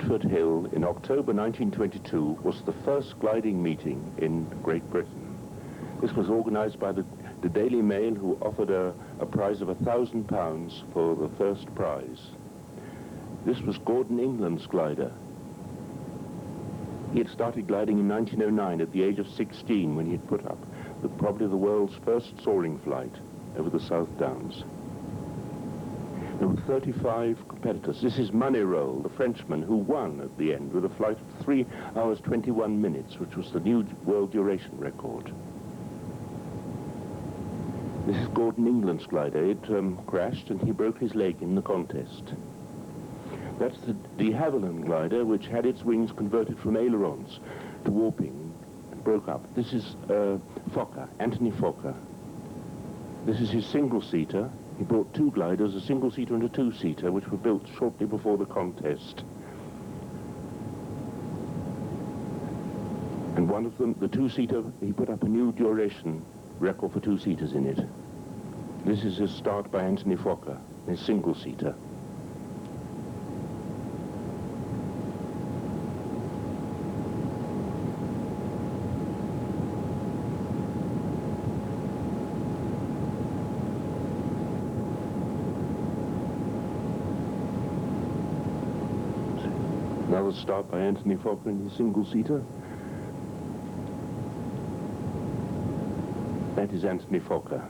Idford Hill in October 1922 was the first gliding meeting in Great Britain. This was organised by the Daily Mail, who offered a prize of £1,000 for the first prize. This was Gordon England's glider. He had started gliding in 1909 at the age of 16 when he had put up probably the world's first soaring flight over the South Downs. There were 35 competitors. This is Moneyroll, the Frenchman, who won at the end with a flight of 3 hours 21 minutes, which was the new world duration record. This is Gordon England's glider. It crashed and he broke his leg in the contest. That's the de Havilland glider, which had its wings converted from ailerons to warping and broke up. This is Fokker, Anthony Fokker. This is his single-seater. He brought 2 gliders, a single-seater and a 2-seater, which were built shortly before the contest. And one of them, the 2-seater, he put up a new duration record for 2-seaters in it. This is his start by Anthony Fokker, his single-seater. Another start by Anthony Fokker in his single-seater. That is Anthony Fokker.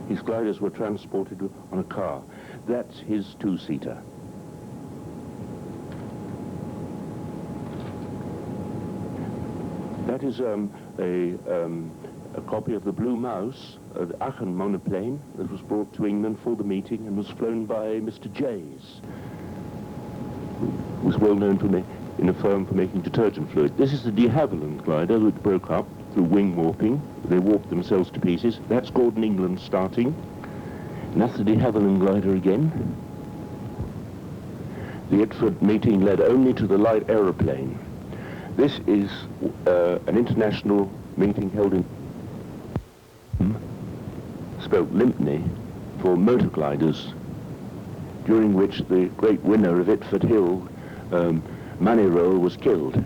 His gliders were transported on a car. That's his 2-seater. That is a copy of the Blue Mouse, the Aachen monoplane that was brought to England for the meeting and was flown by Mr. Jays, who was well known in a firm for making detergent fluid. This is the de Havilland glider which broke up through wing warping. They warped themselves to pieces. That's Gordon England starting. And that's the de Havilland glider again. The Idford meeting led only to the light aeroplane. This is an international meeting held in spelled Lympne for motor gliders, during which the great winner of Idford Hill, Moneyroll, was killed.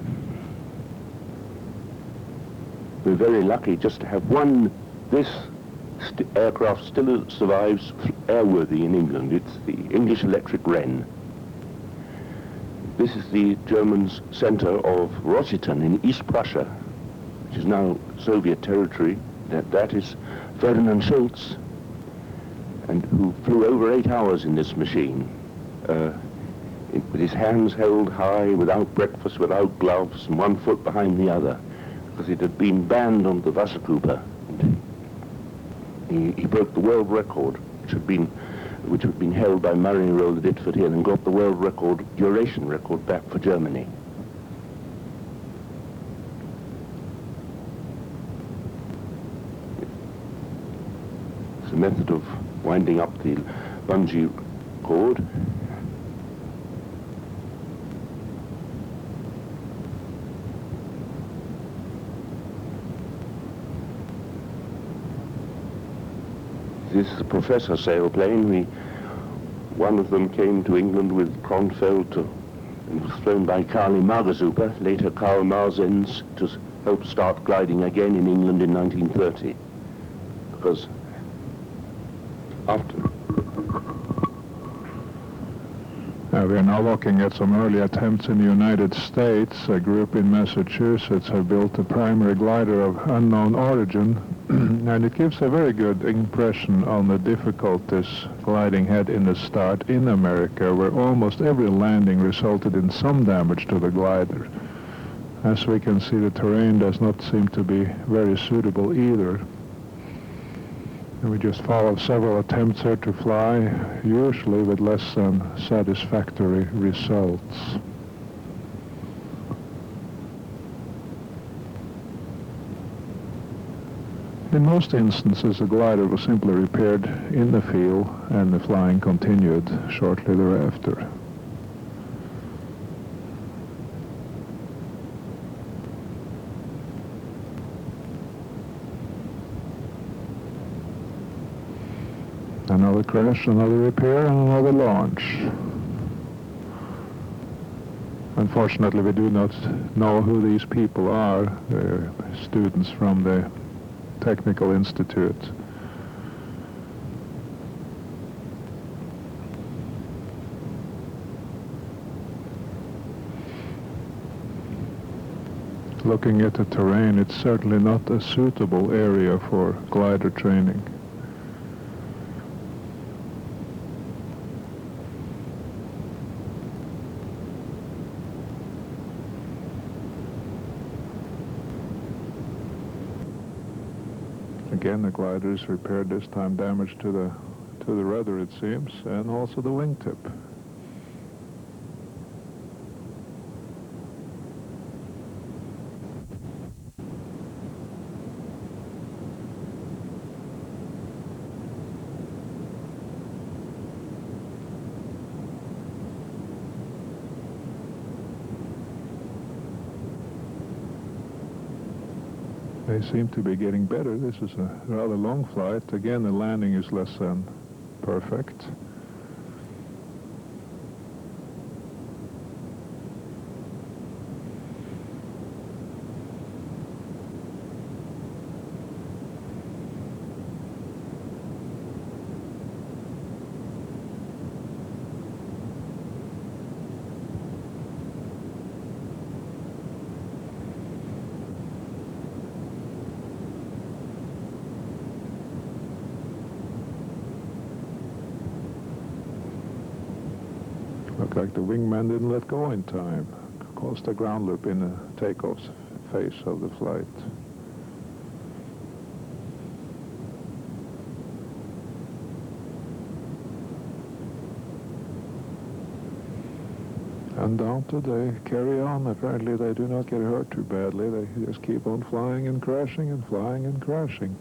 We're very lucky just to have one. This aircraft still survives airworthy in England. It's the English Electric Wren. This is the Germans' center of Rossitten in East Prussia, which is now Soviet territory. That is Ferdinand Schultz, and who flew over 8 hours in this machine, with his hands held high, without breakfast, without gloves, and 1 foot behind the other, because it had been banned on the Wasserkuper. He broke the world record, which had been held by Moneyroll at Idford Hill, and got the world record, duration record, back for Germany. It's a method of winding up the bungee cord. This is the Professor sailplane. One of them came to England with Kronfeld and was flown by Carly Margesuper, later Karl Marzens, to help start gliding again in England in 1930. Because after... We are now looking at some early attempts in the United States. A group in Massachusetts have built a primary glider of unknown origin, and it gives a very good impression on the difficulties gliding had in the start in America, where almost every landing resulted in some damage to the glider. As we can see, the terrain does not seem to be very suitable either. And we just follow several attempts here to fly, usually with less than satisfactory results. In most instances, the glider was simply repaired in the field and the flying continued shortly thereafter. Another crash, another repair, and another launch. Unfortunately, we do not know who these people are. They're students from the Technical Institute. Looking at the terrain, it's certainly not a suitable area for glider training. Again, the glider is repaired, this time damage to the rudder, it seems, and also the wingtip. They seem to be getting better. This is a rather long flight. Again, the landing is less than perfect. Looked like the wingman didn't let go in time. Caused a ground loop in the takeoff phase of the flight. Undaunted, they carry on. Apparently they do not get hurt too badly. They just keep on flying and crashing and flying and crashing.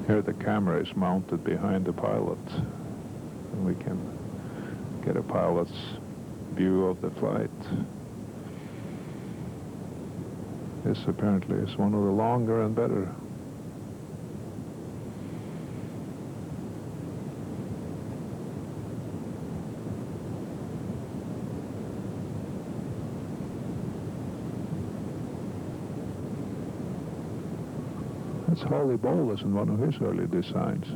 Here the camera is mounted behind the pilot, and we can get a pilot's view of the flight. This apparently is one of the longer and better. That's Harley Bolus in one of his early designs.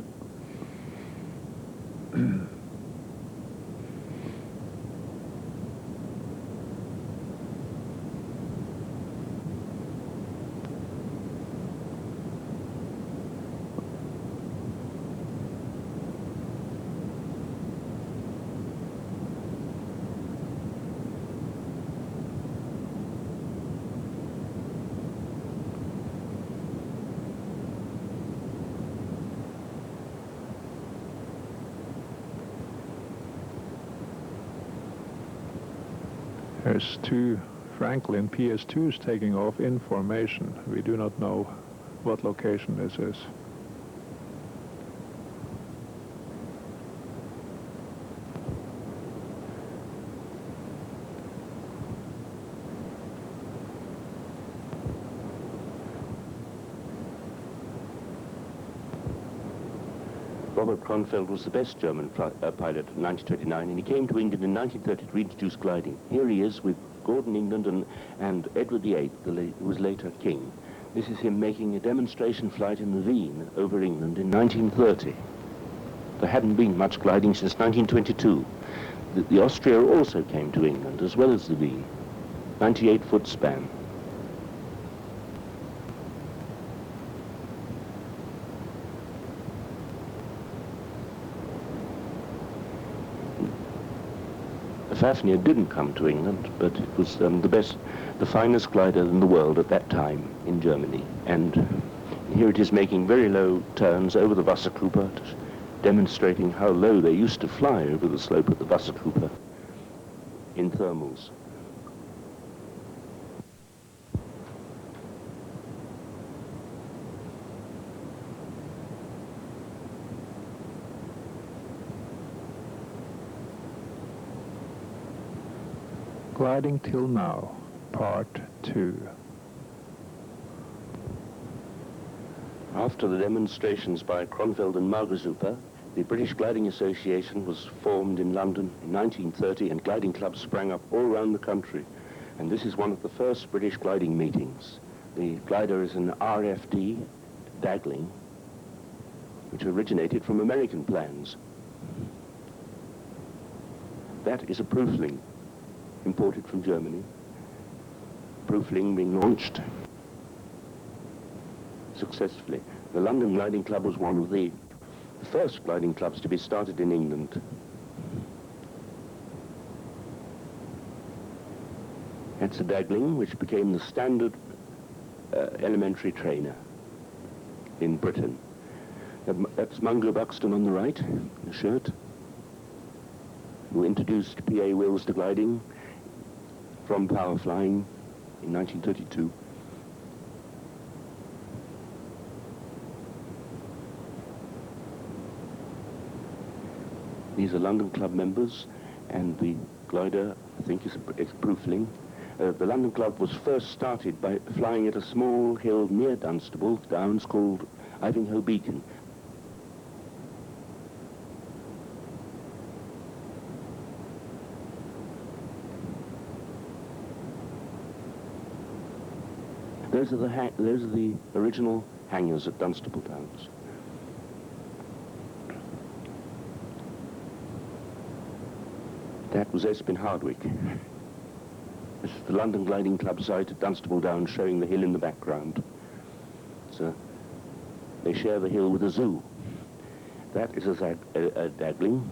There's two Franklin PS2s taking off in formation. We do not know what location this is. Robert Kronfeld was the best German pilot in 1929, and he came to England in 1930 to reintroduce gliding. Here he is with Gordon England and Edward VIII, who was later king. This is him making a demonstration flight in the Veen over England in 1930. There hadn't been much gliding since 1922. The Austria also came to England, as well as the Veen. 98-foot span. Fafnir didn't come to England, but it was the finest glider in the world at that time in Germany. And here it is making very low turns over the Wasserkuppe, demonstrating how low they used to fly over the slope of the Wasserkuppe in thermals. Gliding Till Now, Part 2. After the demonstrations by Kronfeld and Margezuper, the British Gliding Association was formed in London in 1930, and gliding clubs sprang up all around the country. And this is one of the first British gliding meetings. The glider is an RFD Dagling, which originated from American plans. That is a Prüfling, imported from Germany. Prüfling being launched successfully. The London Gliding Club was one of the first gliding clubs to be started in England. That's a Dagling, which became the standard elementary trainer in Britain. That's Mungo Buxton on the right, the shirt, who introduced P.A. Wills to gliding from power flying in 1932. These are London Club members, and the glider, I think, is Prüfling. The London Club was first started by flying at a small hill near Dunstable Downs called Ivinghoe Beacon. Those are the original hangars at Dunstable Downs. That was Espen Hardwick. This is the London Gliding Club site at Dunstable Downs, showing the hill in the background. So they share the hill with a zoo. That is a Dagling.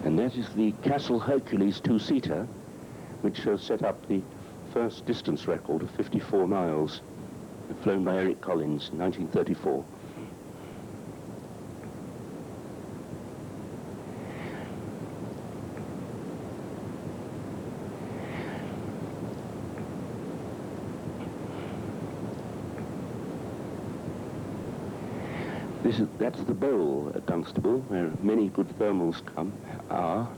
And that is the Castle Hercules two-seater, which set up the first distance record of 54 miles, flown by Eric Collins in 1934. That's the bowl at Dunstable, where many good thermals are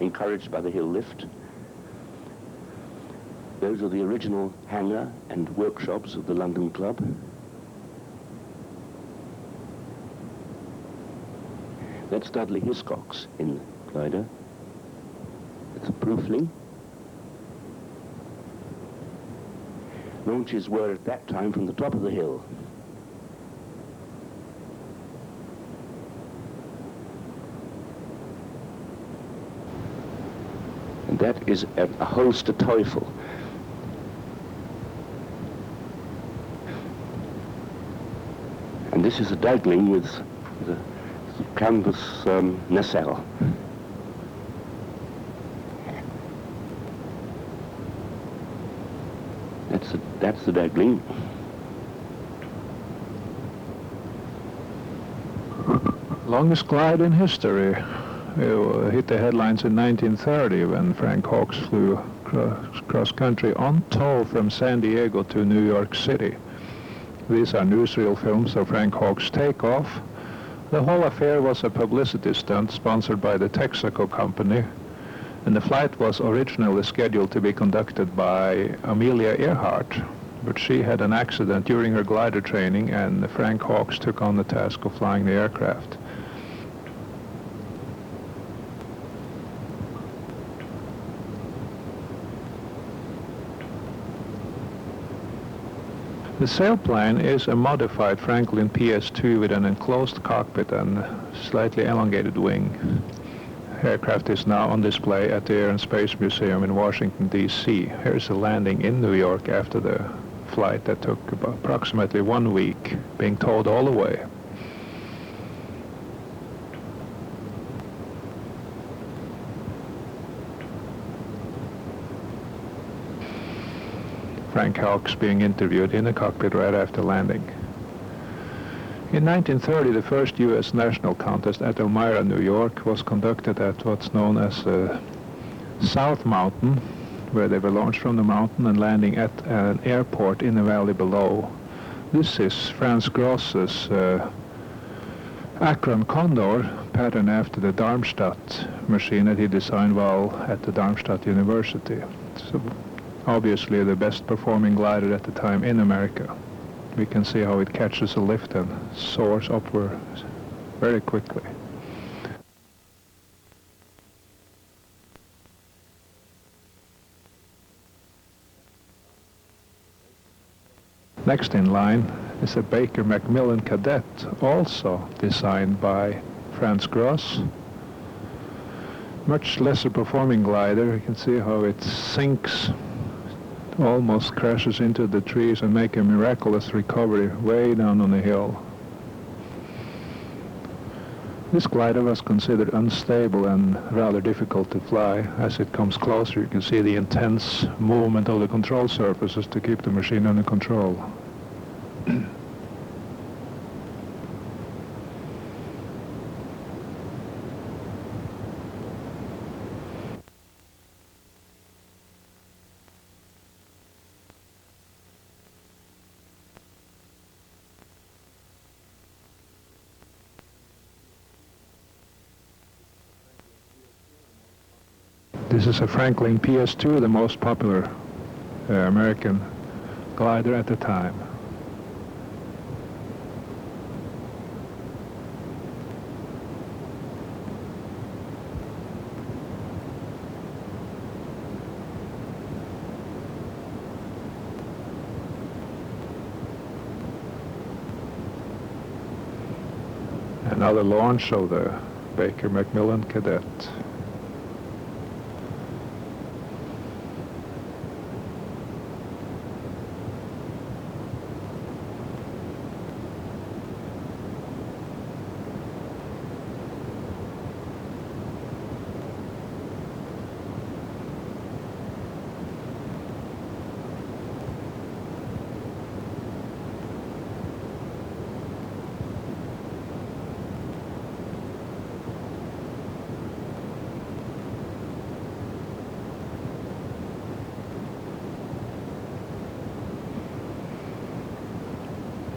encouraged by the hill lift. Those are the original hangar and workshops of the London Club. That's Dudley Hiscox in the glider. It's a Prüfling. Launches were at that time from the top of the hill. And that is a Holster Teufel. And this is a Dagling with a canvas nacelle. That's the Dagling. Longest glide in history. It hit the headlines in 1930 when Frank Hawkes flew cross-country on tow from San Diego to New York City. These are newsreel films of Frank Hawkes' takeoff. The whole affair was a publicity stunt sponsored by the Texaco Company, and the flight was originally scheduled to be conducted by Amelia Earhart, but she had an accident during her glider training, and Frank Hawkes took on the task of flying the aircraft. The sailplane is a modified Franklin PS-2 with an enclosed cockpit and slightly elongated wing. Aircraft is now on display at the Air and Space Museum in Washington, D.C. Here's a landing in New York after the flight that took approximately 1 week, being towed all the way. Frank Hawkes being interviewed in the cockpit right after landing. In 1930, the first U.S. national contest at Elmira, New York, was conducted at what's known as South Mountain, where they were launched from the mountain and landing at an airport in the valley below. This is Franz Gross's Akron Condor, patterned after the Darmstadt machine that he designed while at the Darmstadt University. So obviously the best performing glider at the time in America. We can see how it catches a lift and soars upward very quickly. Next in line is a Baker Macmillan Cadet, also designed by Franz Gross. Much lesser performing glider. You can see how it sinks, almost crashes into the trees and make a miraculous recovery way down on the hill. This glider was considered unstable and rather difficult to fly. As it comes closer, you can see the intense movement of the control surfaces to keep the machine under control. This is a Franklin PS2, the most popular American glider at the time. Another launch of the Baker Macmillan Cadet.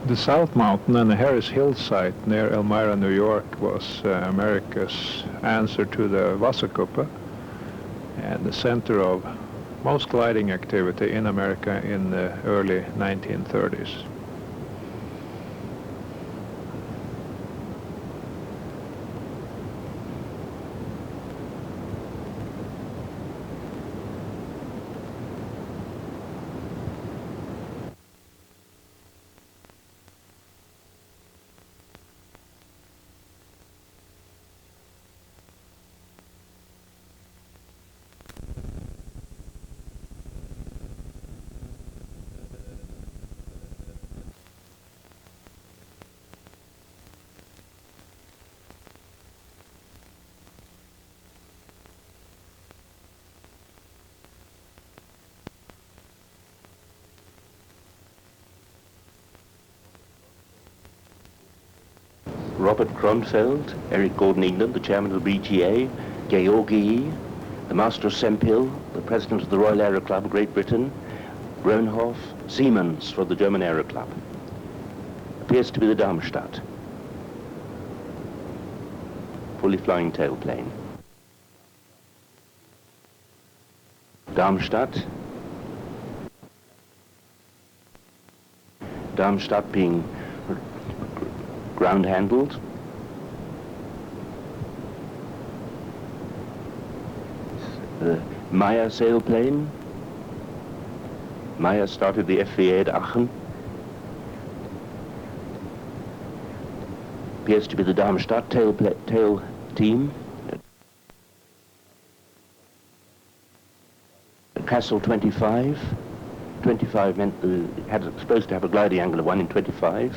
The South Mountain and the Harris Hill site near Elmira, New York, was America's answer to the Wasserkuppe and the center of most gliding activity in America in the early 1930s. Robert Kronfeld, Eric Gordon England, the chairman of the BGA, Georgi, the master of Sempill, the president of the Royal Aero Club, Great Britain, Ronhoff, Siemens for the German Aero Club. Appears to be the Darmstadt. Fully flying tailplane. Darmstadt. Darmstadt being ground-handled. The Meyer sailplane. Meyer started the FVA at Aachen. Appears to be the Darmstadt tail team. Castle 25. 25 meant supposed to have a gliding angle of 1 in 25.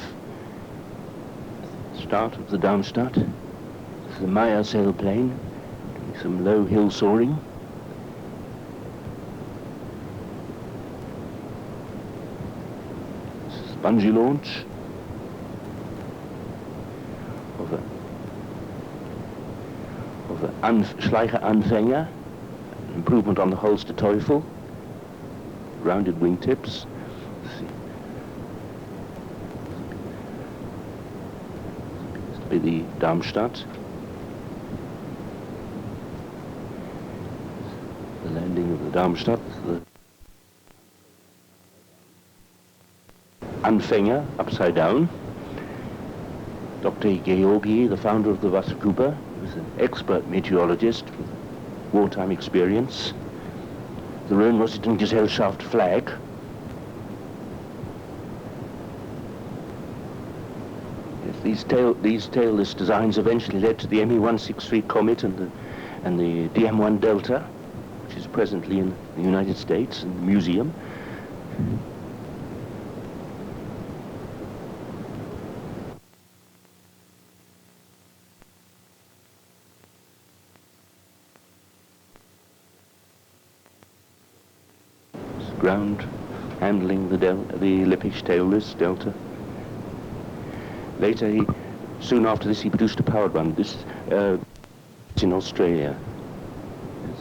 Start of the Darmstadt. This is the Meyer sailplane, doing some low hill soaring. This is bungee launch of the Schleicher Anfänger, an improvement on the Holster Teufel, rounded wingtips. be the Darmstadt. The landing of the Darmstadt. The Anfänger, upside down. Dr. Georgi, the founder of the Wasserkuppe, he was an expert meteorologist with wartime experience. The Rhön-Rossitten-Gesellschaft flag. Yes, these tailless designs eventually led to the ME-163 Comet and the DM-1 Delta, which is presently in the United States in the museum. Ground handling the Lippisch tailless Delta. Later, soon after this, he produced a powered one. This is in Australia. Yes.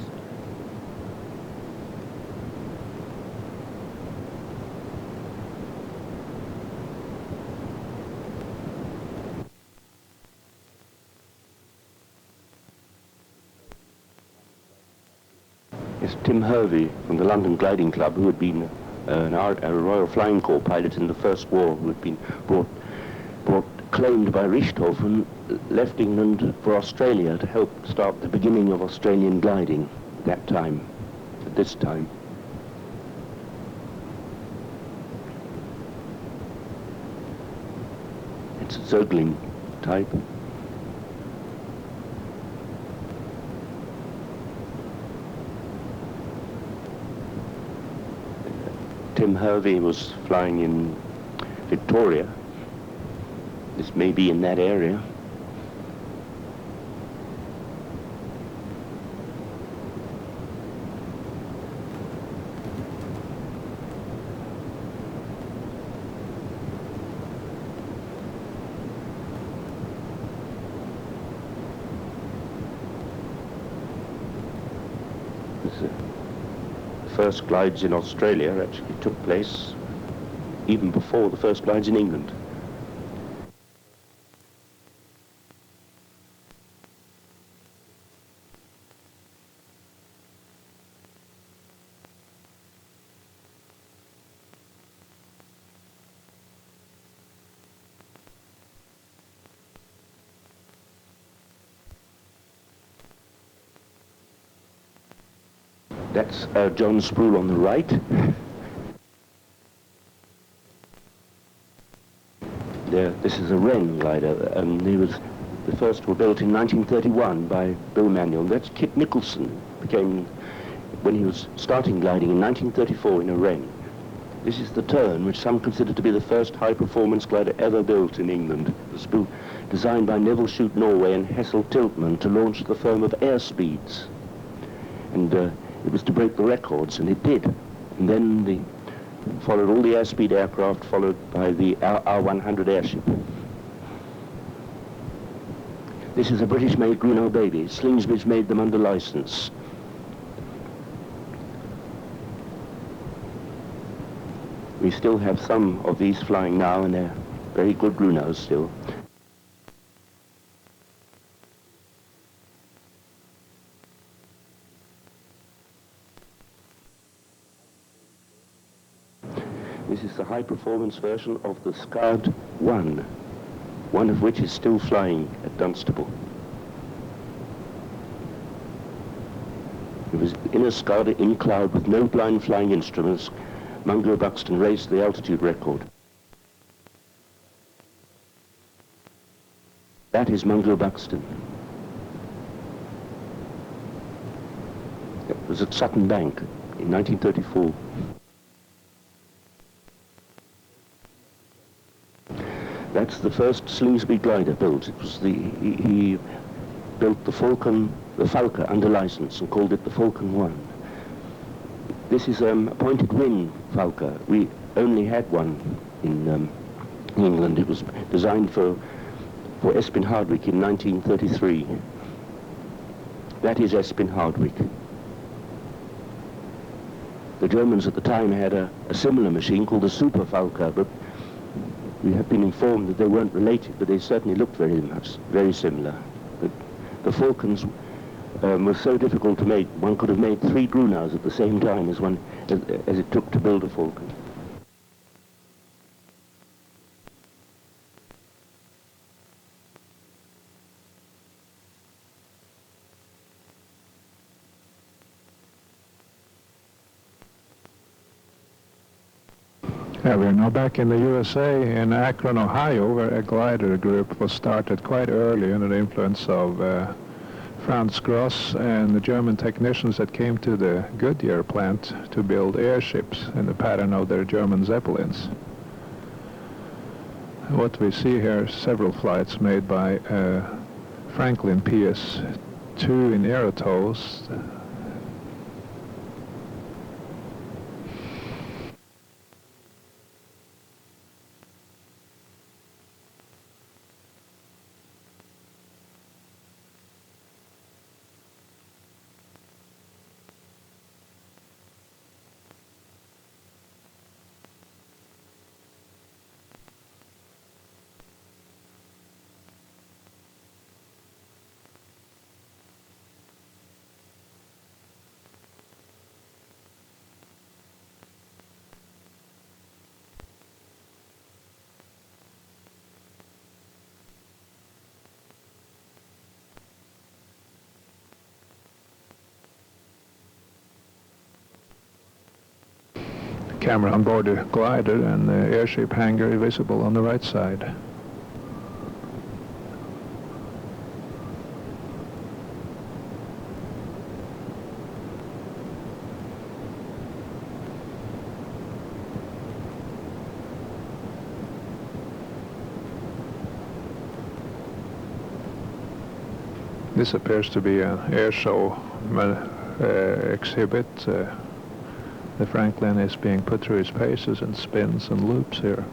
Yes, Tim Hervey from the London Gliding Club, who had been a Royal Flying Corps pilot in the First War, who had been claimed by Richthofen, left England for Australia to help start the beginning of Australian gliding at this time. It's a Zögling type. Tim Hervey was flying in Victoria. This may be in that area. The first glides in Australia actually took place even before the first glides in England. That's John Sproul on the right. This is a Wren glider. The first were built in 1931 by Bill Manuel. That's Kit Nicholson. When he was starting gliding in 1934 in a Wren. This is the Tern, which some consider to be the first high-performance glider ever built in England. It was designed by Neville Shute Norway and Hessel Tiltman to launch the firm of Airspeeds. And it was to break the records, and it did. And then followed all the airspeed aircraft, followed by the R-100 airship. This is a British-made Grunow baby. Slingsby's made them under license. We still have some of these flying now, and they're very good Grunows still. This is the high-performance version of the Scud 1, one of which is still flying at Dunstable. It was in a Scud in cloud with no blind flying instruments. Mungo Buxton raised the altitude record. That is Mungo Buxton. It was at Sutton Bank in 1934. That's the first Slingsby glider built. It was he built the Falke under license and called it the Falcon 1. This is a pointed wing Falke. We only had one in England. It was designed for Espen Hardwick in 1933. That is Espen Hardwick. The Germans at the time had a similar machine called the Super Falke, but We have been informed that they weren't related, but they certainly looked very similar. But the falcons were so difficult to make. One could have made 3 Grunows at the same time as it took to build a falcon. Yeah, we're now back in the USA, in Akron, Ohio, where a glider group was started quite early under the influence of Franz Gross and the German technicians that came to the Goodyear plant to build airships in the pattern of their German Zeppelins. What we see here are several flights made by Franklin PS-2 in Aerotos. Camera on board the glider and the airship hangar visible on the right side. This appears to be an air show exhibit. The Franklin is being put through its paces and spins and loops here.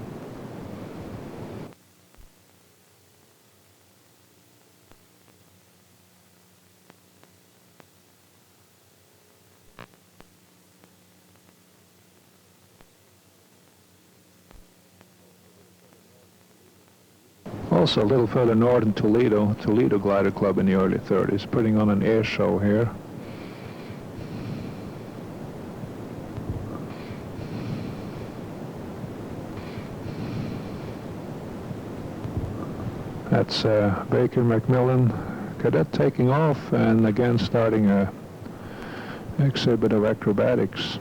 Also a little further north in Toledo Glider Club in the early 30s, putting on an air show here. That's Baker Macmillan cadet taking off and again starting a exhibit of acrobatics.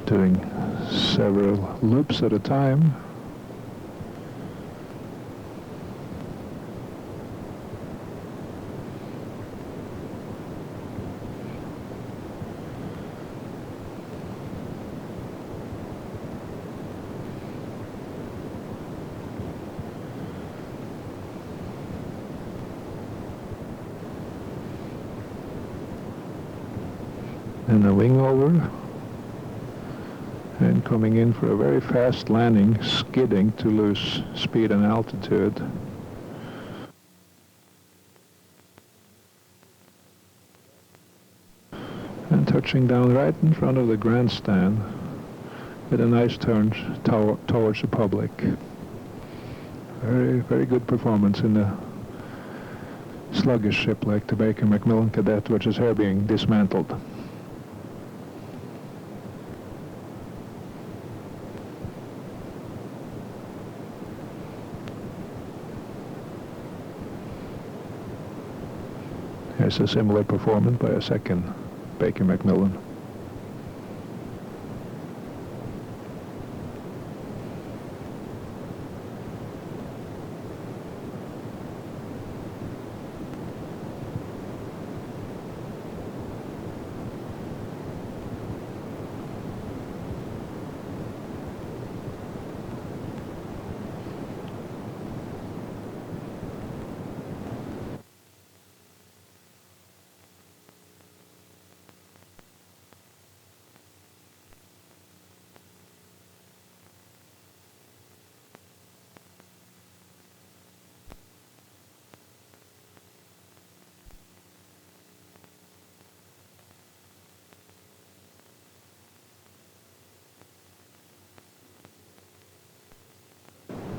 Doing several loops at a time. And a wing over. And coming in for a very fast landing, skidding to lose speed and altitude. And touching down right in front of the grandstand with a nice turn towards the public. Very, very good performance in the sluggish ship like the Baker Macmillan Cadet, which is here being dismantled. Here's a similar performance by a second Baker Macmillan.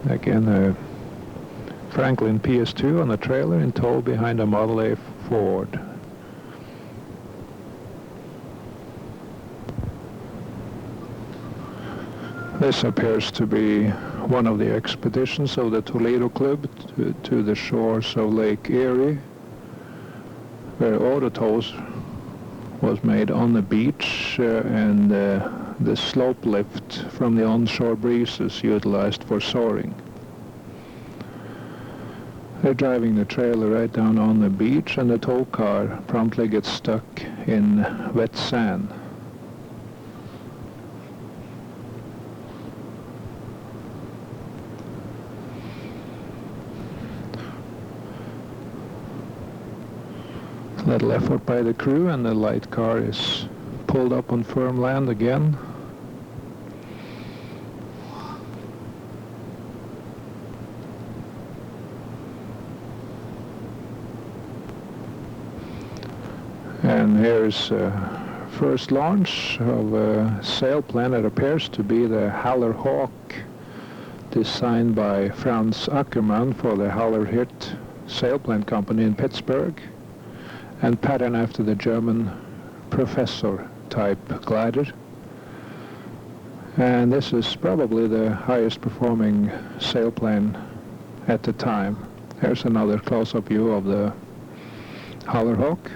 Again, a Franklin PS2 on a trailer in tow behind a Model A Ford. This appears to be one of the expeditions of the Toledo Club to the shores of Lake Erie, where auto tows was made on the beach and the slope lift from the onshore breezes utilized for soaring. They're driving the trailer right down on the beach, and the tow car promptly gets stuck in wet sand. Little effort by the crew, and the light car is pulled up on firm land again. And here's first launch of a sailplane that appears to be the Haller Hawk, designed by Franz Ackermann for the Haller Hirt sailplane company in Pittsburgh, and patterned after the German Professor type glider. And this is probably the highest performing sailplane at the time. Here's another close-up view of the Haller Hawk.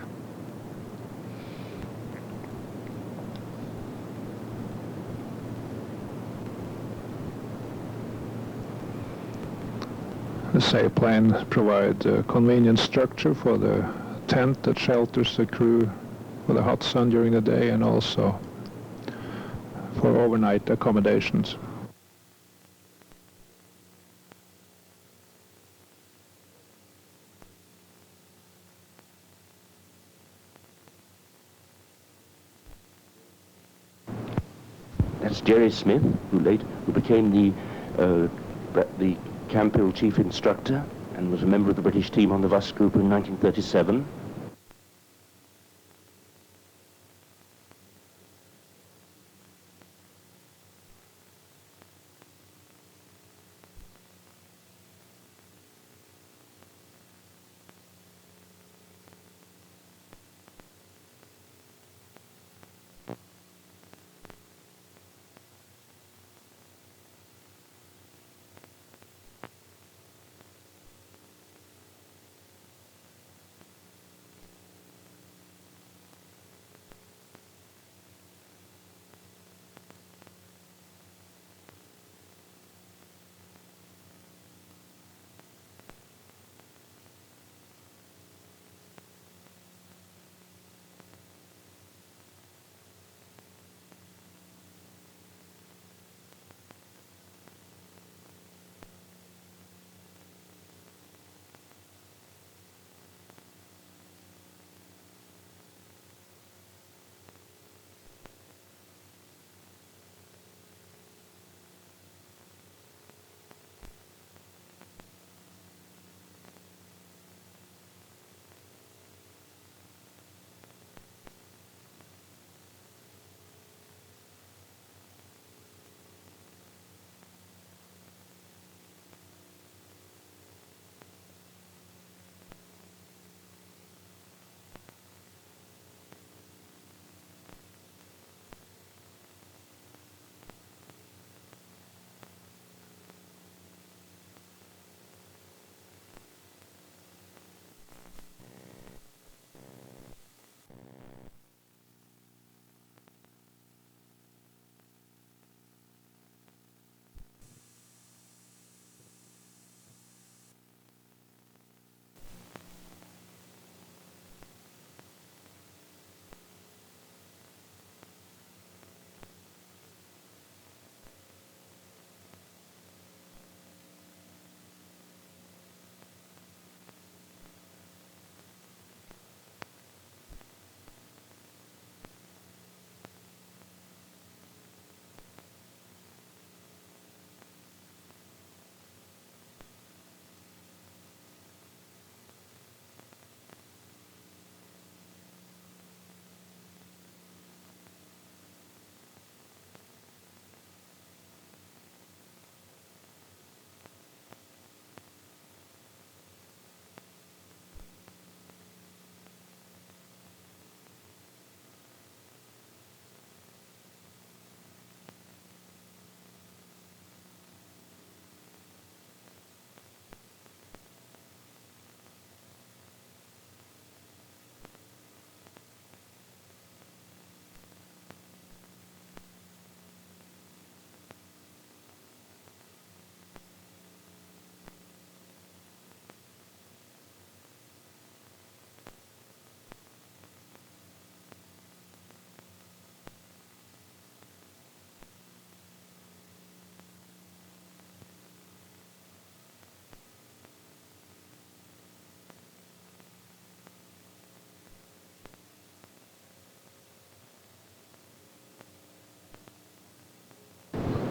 The sailplane provides a convenient structure for the tent that shelters the crew for the hot sun during the day, and also for overnight accommodations. That's Jerry Smith, who became the Campbell chief instructor and was a member of the British team on the Voss group in 1937.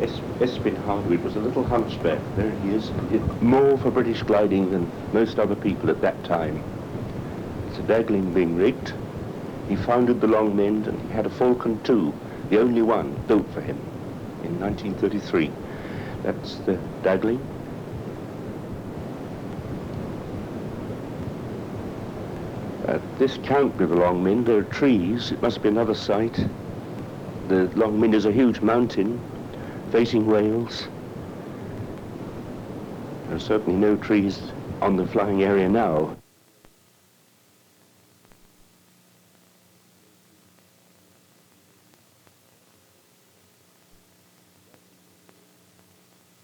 Espin Hardwick was a little hunchback. There he is. More for British gliding than most other people at that time. It's a Dagling being rigged. He founded the Longmynd, and he had a Falcon II, the only one built for him in 1933. That's the Dagling. At this count with the Longmynd, there are trees. It must be another site. The Longmynd is a huge mountain facing Wales. There are certainly no trees on the flying area now.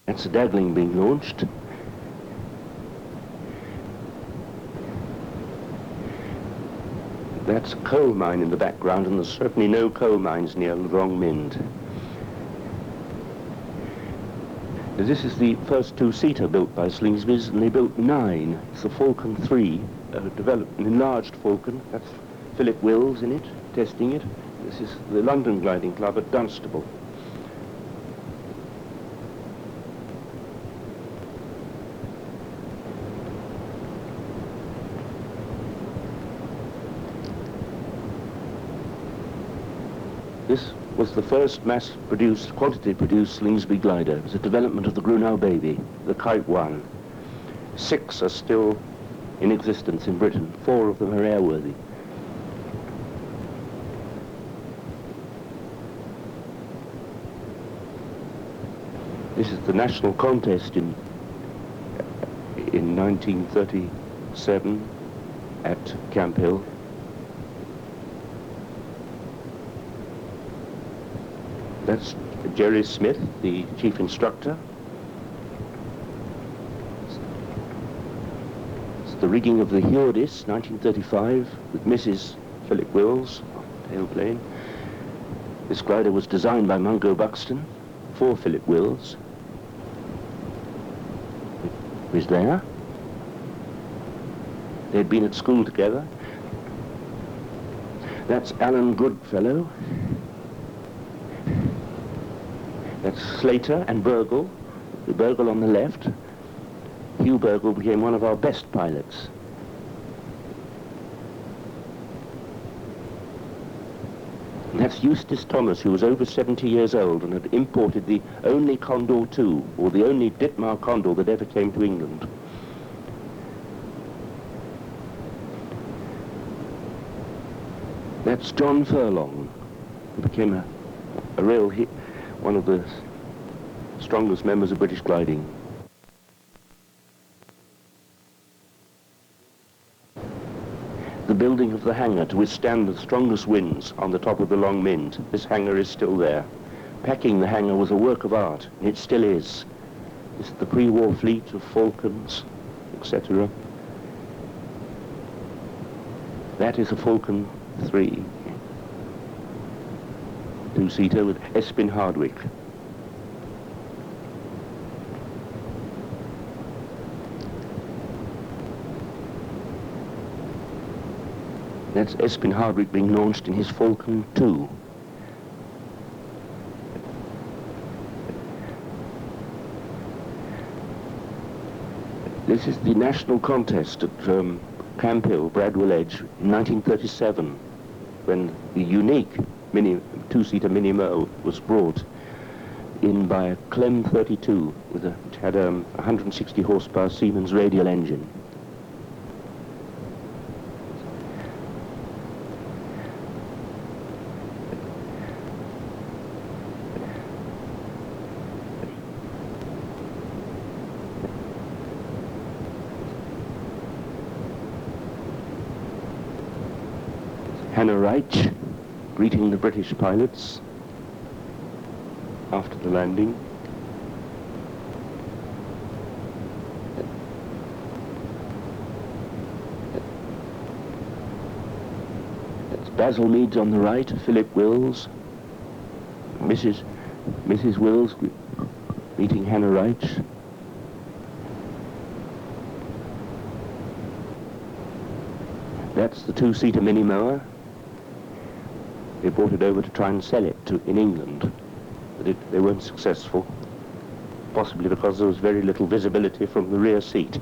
That's a Dagling being launched. That's a coal mine in the background, and there's certainly no coal mines near Longmynd. This is the first two-seater built by Slingsby's, and they built 9. It's the Falcon III, developed an enlarged Falcon. That's Philip Wills in it, testing it. This is the London Gliding Club at Dunstable. This was the first mass-produced, quantity-produced Slingsby glider. It was a development of the Grunau Baby, the Kite 1. 6 are still in existence in Britain. 4 of them are airworthy. This is the national contest in 1937 at Camp Hill. That's Jerry Smith, the chief instructor. It's the rigging of the Heordis, 1935, with Mrs. Philip Wills, sailplane. This glider was designed by Mungo Buxton for Philip Wills. He was there. They'd been at school together. That's Alan Goodfellow. That's Slater and Burgle, the Burgle on the left. Hugh Burgle became one of our best pilots. And that's Eustace Thomas, who was over 70 years old and had imported the only Condor II, or the only Ditmar Condor that ever came to England. That's John Furlong, who became a real hit. One of the strongest members of British gliding. The building of the hangar to withstand the strongest winds on the top of the Longmynd. This hangar is still there. Packing the hangar was a work of art, and it still is. This is the pre-war fleet of Falcons, etc. That is a Falcon III. Two-seater with Espin Hardwick. That's Espin Hardwick being launched in his Falcon II. This is the national contest at Camp Hill, Bradwell Edge, in 1937, when the unique two-seater Mini Mo was brought in by a Clem 32 which had a 160 horsepower Siemens radial engine. Hannah Reich greeting the British pilots after the landing. That's Basil Meads on the right, Philip Wills, Mrs. Wills meeting Hannah Reich. That's the two-seater Mini Moa. They brought it over to try and sell it in England. but they weren't successful, possibly because there was very little visibility from the rear seat.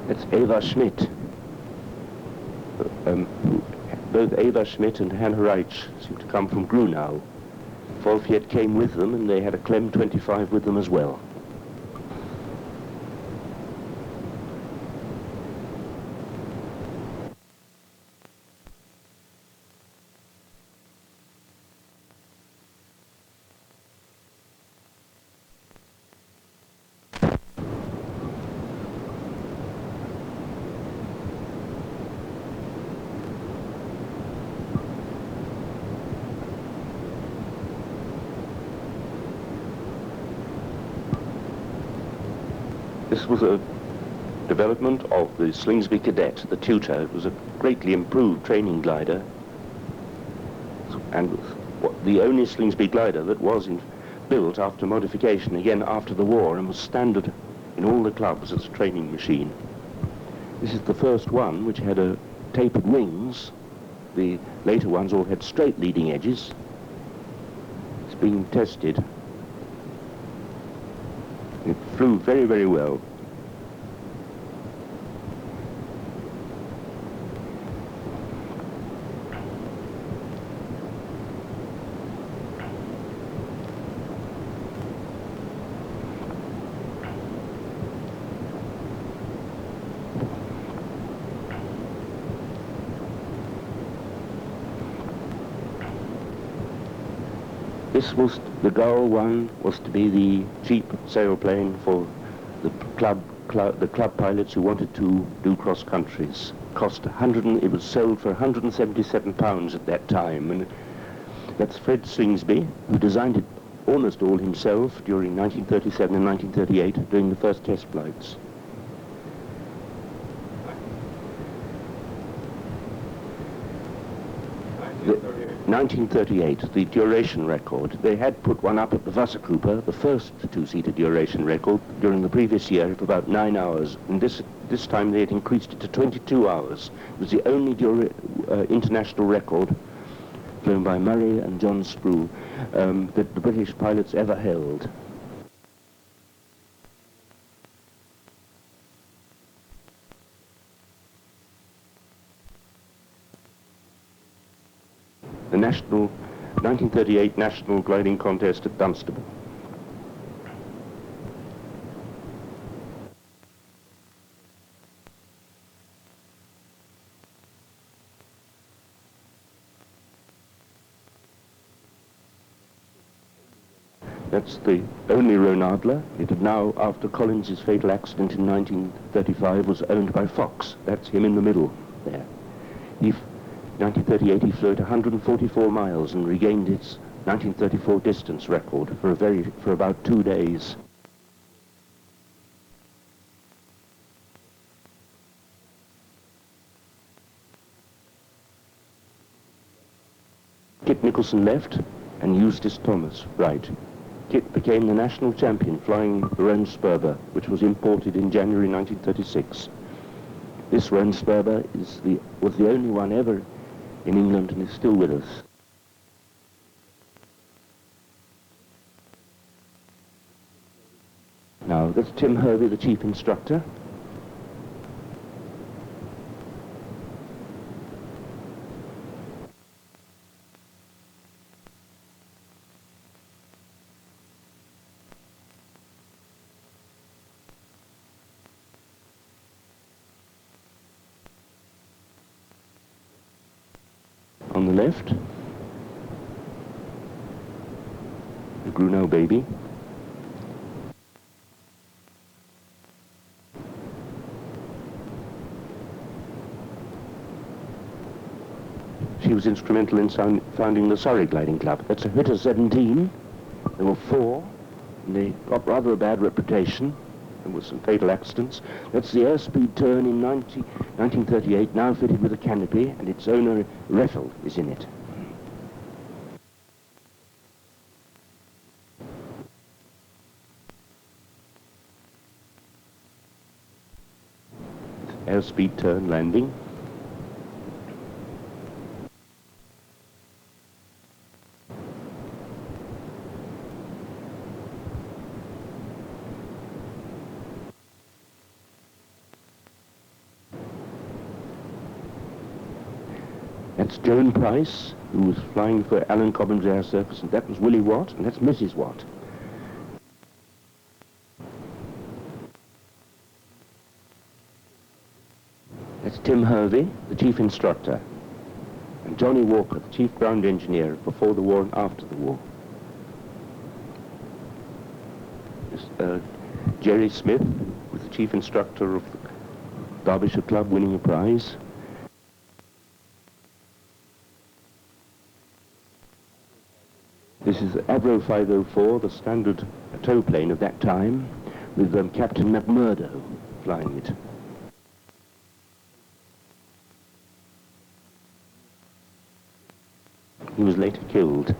It's Eva Schmidt. Both Eva Schmidt and Hannah Reich seem to come from Grunau. Wolfiet came with them, and they had a Clem 25 with them as well. This was a development of the Slingsby Cadet, the Tutor. It was a greatly improved training glider, and the only Slingsby glider that was built after modification, again after the war, and was standard in all the clubs as a training machine. This is the first one which had tapered wings. The later ones all had straight leading edges. It's being tested. It flew very, very well. The Gull one was to be the cheap sailplane for the club pilots who wanted to do cross countries. It was sold for £177 at that time, and that's Fred Slingsby, who designed it almost all himself during 1937 and 1938, during the first test flights. The 1938, the duration record. They had put one up at the Wasserkruper, the first two-seater duration record, during the previous year of about 9 hours. And this time they had increased it to 22 hours. It was the only international record flown by Murray and John Sproul that the British pilots ever held. The 1938 National Gliding Contest at Dunstable. That's the only Ronadler. It had now, after Collins's fatal accident in 1935, was owned by Fox. That's him in the middle there. In 1938 he flew at 144 miles and regained its 1934 distance record for about 2 days. Kit Nicholson left and Eustace Thomas right. Kit became the national champion flying the Roan Sperber, which was imported in January 1936. This Roan Sperber was the only one ever in England and is still with us. Now, that's Tim Hervey, the chief instructor. On the left, the Grunau baby. She was instrumental in founding the Surrey Gliding Club. That's a Hütter 17. There were 4, and they got rather a bad reputation. There were some fatal accidents. That's the airspeed turn in 1938, now fitted with a canopy, and its owner, Reffel, is in it. Airspeed turn landing. That's Joan Price, who was flying for Alan Cobham's Air Circus, and that was Willie Watt, and that's Mrs. Watt. That's Tim Hervey, the chief instructor, and Johnny Walker, the chief ground engineer before the war and after the war. Jerry Smith was the chief instructor of the Derbyshire Club, winning a prize. This is Avro 504, the standard tow plane of that time, with Captain McMurdo flying it. He was later killed.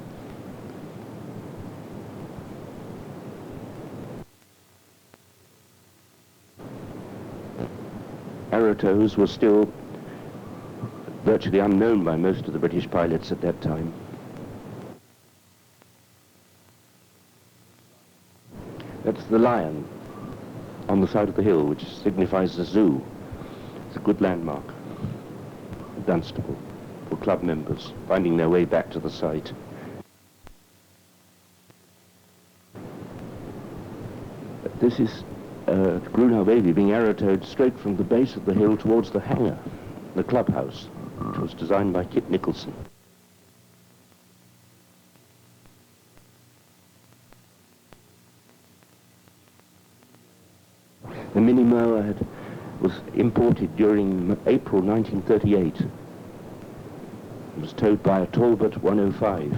Aerotows were still virtually unknown by most of the British pilots at that time. That's the lion on the side of the hill, which signifies the zoo. It's a good landmark at Dunstable for club members finding their way back to the site. This is Grunau Baby being aerotowed straight from the base of the hill towards the hangar, the clubhouse, which was designed by Kit Nicholson. The Mini Moa was imported during April 1938. It was towed by a Talbot 105.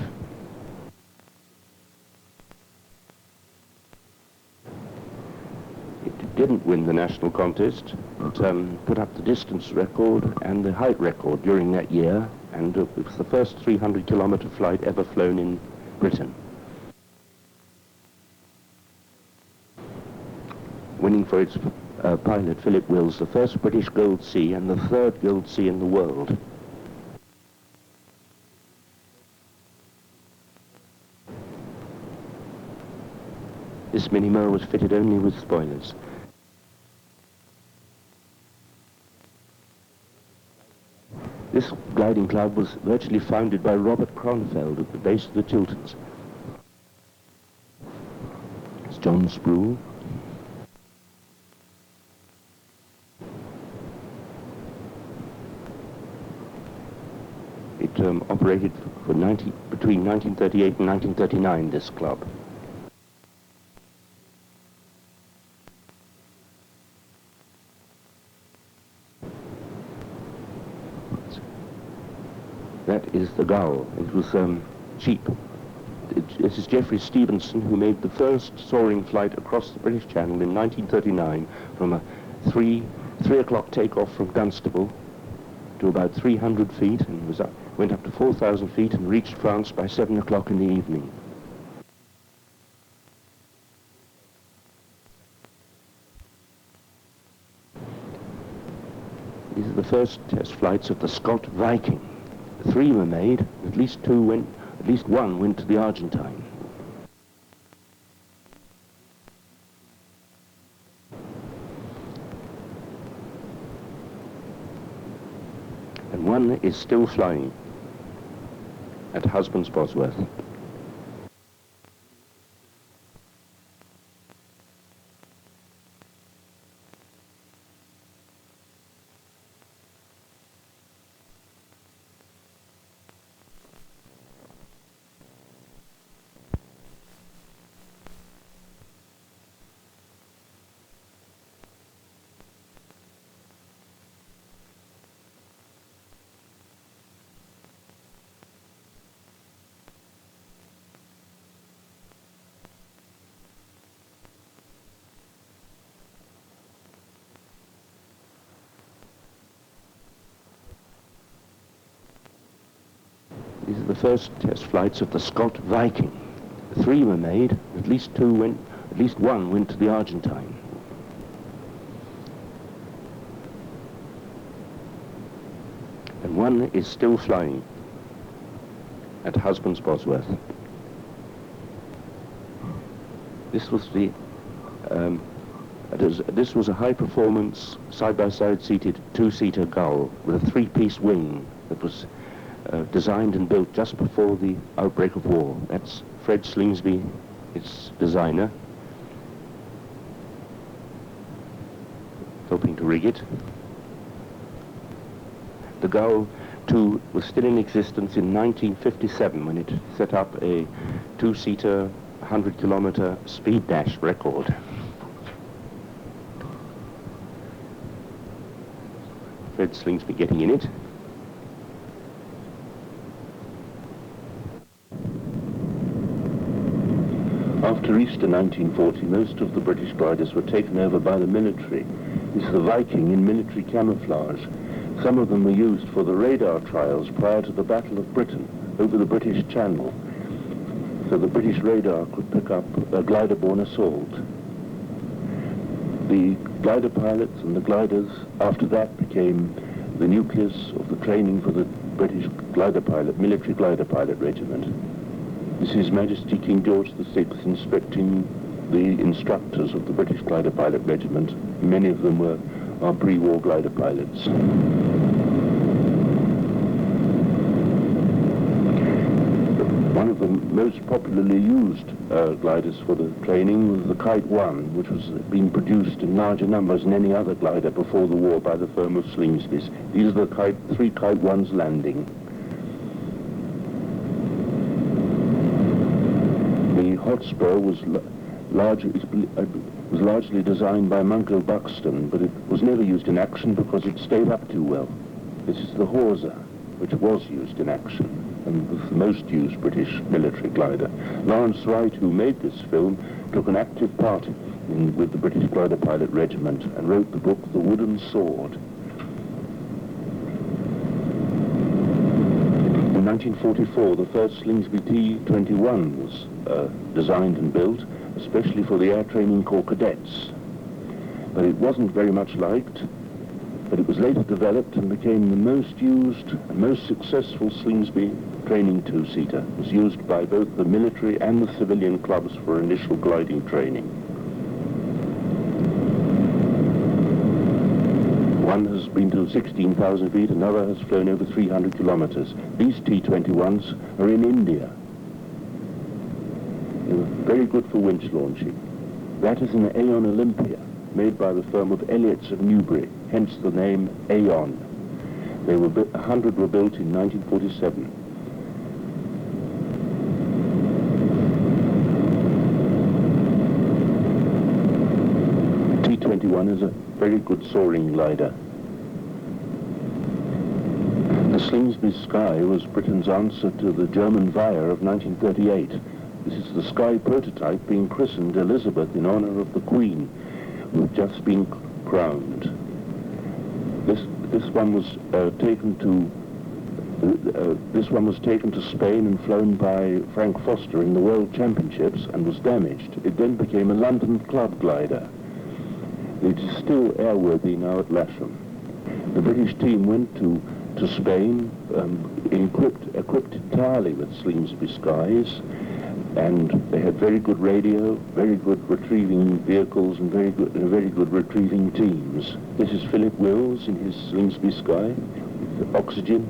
It didn't win the national contest, but put up the distance record and the height record during that year, and it was the first 300-kilometer flight ever flown in Britain. Winning for its pilot, Philip Wills, the first British Gold Sea and the third Gold Sea in the world. This Mini Moa was fitted only with spoilers. This gliding club was virtually founded by Robert Cronfeld at the base of the Chilterns. It's John Sproul. It operated for between 1938 and 1939, this club. That is the Gull. It was cheap. This is Geoffrey Stevenson, who made the first soaring flight across the British Channel in 1939 from a 3 o'clock takeoff from Dunstable to about 300 feet, and went up to 4,000 feet and reached France by 7 o'clock in the evening. These are the first test flights of the Scott Viking. 3 were made, at least one went to the Argentine. And one is still flying at Husbands Bosworth. These are the first test flights of the Scott Viking. 3 were made, at least one went to the Argentine. And one is still flying at Husbands Bosworth. This was this was a high-performance, side-by-side seated 2-seater Gull with a 3-piece wing that was designed and built just before the outbreak of war. That's Fred Slingsby, its designer, helping to rig it. The Gull II was still in existence in 1957 when it set up a two-seater, 100-kilometer speed dash record. Fred Slingsby getting in it. After Easter 1940, most of the British gliders were taken over by the military. This is the Viking in military camouflage. Some of them were used for the radar trials prior to the Battle of Britain over the British Channel, so the British radar could pick up a glider-borne assault. The glider pilots and the gliders after that became the nucleus of the training for the British glider pilot, military glider pilot regiment. This is His Majesty King George VI inspecting the instructors of the British glider pilot regiment. Many of them were our pre-war glider pilots. One of the most popularly used gliders for the training was the Kite I, which was being produced in larger numbers than any other glider before the war by the firm of Slingsby's. These are the three Kite I's landing. The Hotspur was largely designed by Mungo Buxton, but it was never used in action because it stayed up too well. This is the Horsa, which was used in action and was the most used British military glider. Lawrence Wright, who made this film, took an active part with the British Glider Pilot Regiment and wrote the book The Wooden Sword. In 1944, the first Slingsby T-21 was designed and built, especially for the Air Training Corps cadets. But it wasn't very much liked, but it was later developed and became the most used and most successful Slingsby training two-seater. It was used by both the military and the civilian clubs for initial gliding training. One has been to 16,000 feet, another has flown over 300 kilometers. These T-21s are in India. They were very good for winch launching. That is an Aeon Olympia, made by the firm of Elliots of Newbury, hence the name Aeon. 100 were built in 1947. T-21 is a very good soaring glider. The Slingsby Sky was Britain's answer to the German Weyer of 1938. This is the Sky prototype being christened Elizabeth in honor of the Queen, who had just been crowned. This one was taken to Spain and flown by Frank Foster in the World Championships and was damaged. It then became a London club glider. It is still airworthy now at Lasham. The British team went to Spain, equipped entirely with Slingsby Skies, and they had very good radio, very good retrieving vehicles, and very good retrieving teams. This is Philip Wills in his Slingsby Sky with oxygen.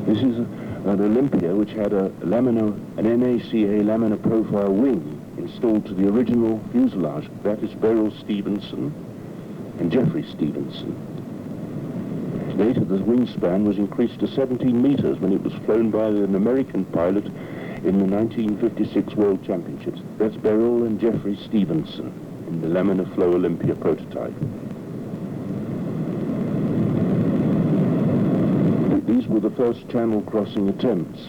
This is an Olympia which had an NACA laminar profile wing installed to the original fuselage. That is Beryl Stevenson and Jeffrey Stevenson. Later, the wingspan was increased to 17 meters when it was flown by an American pilot in the 1956 World Championships. That's Beryl and Jeffrey Stevenson in the laminar flow Olympia prototype. These were the first channel crossing attempts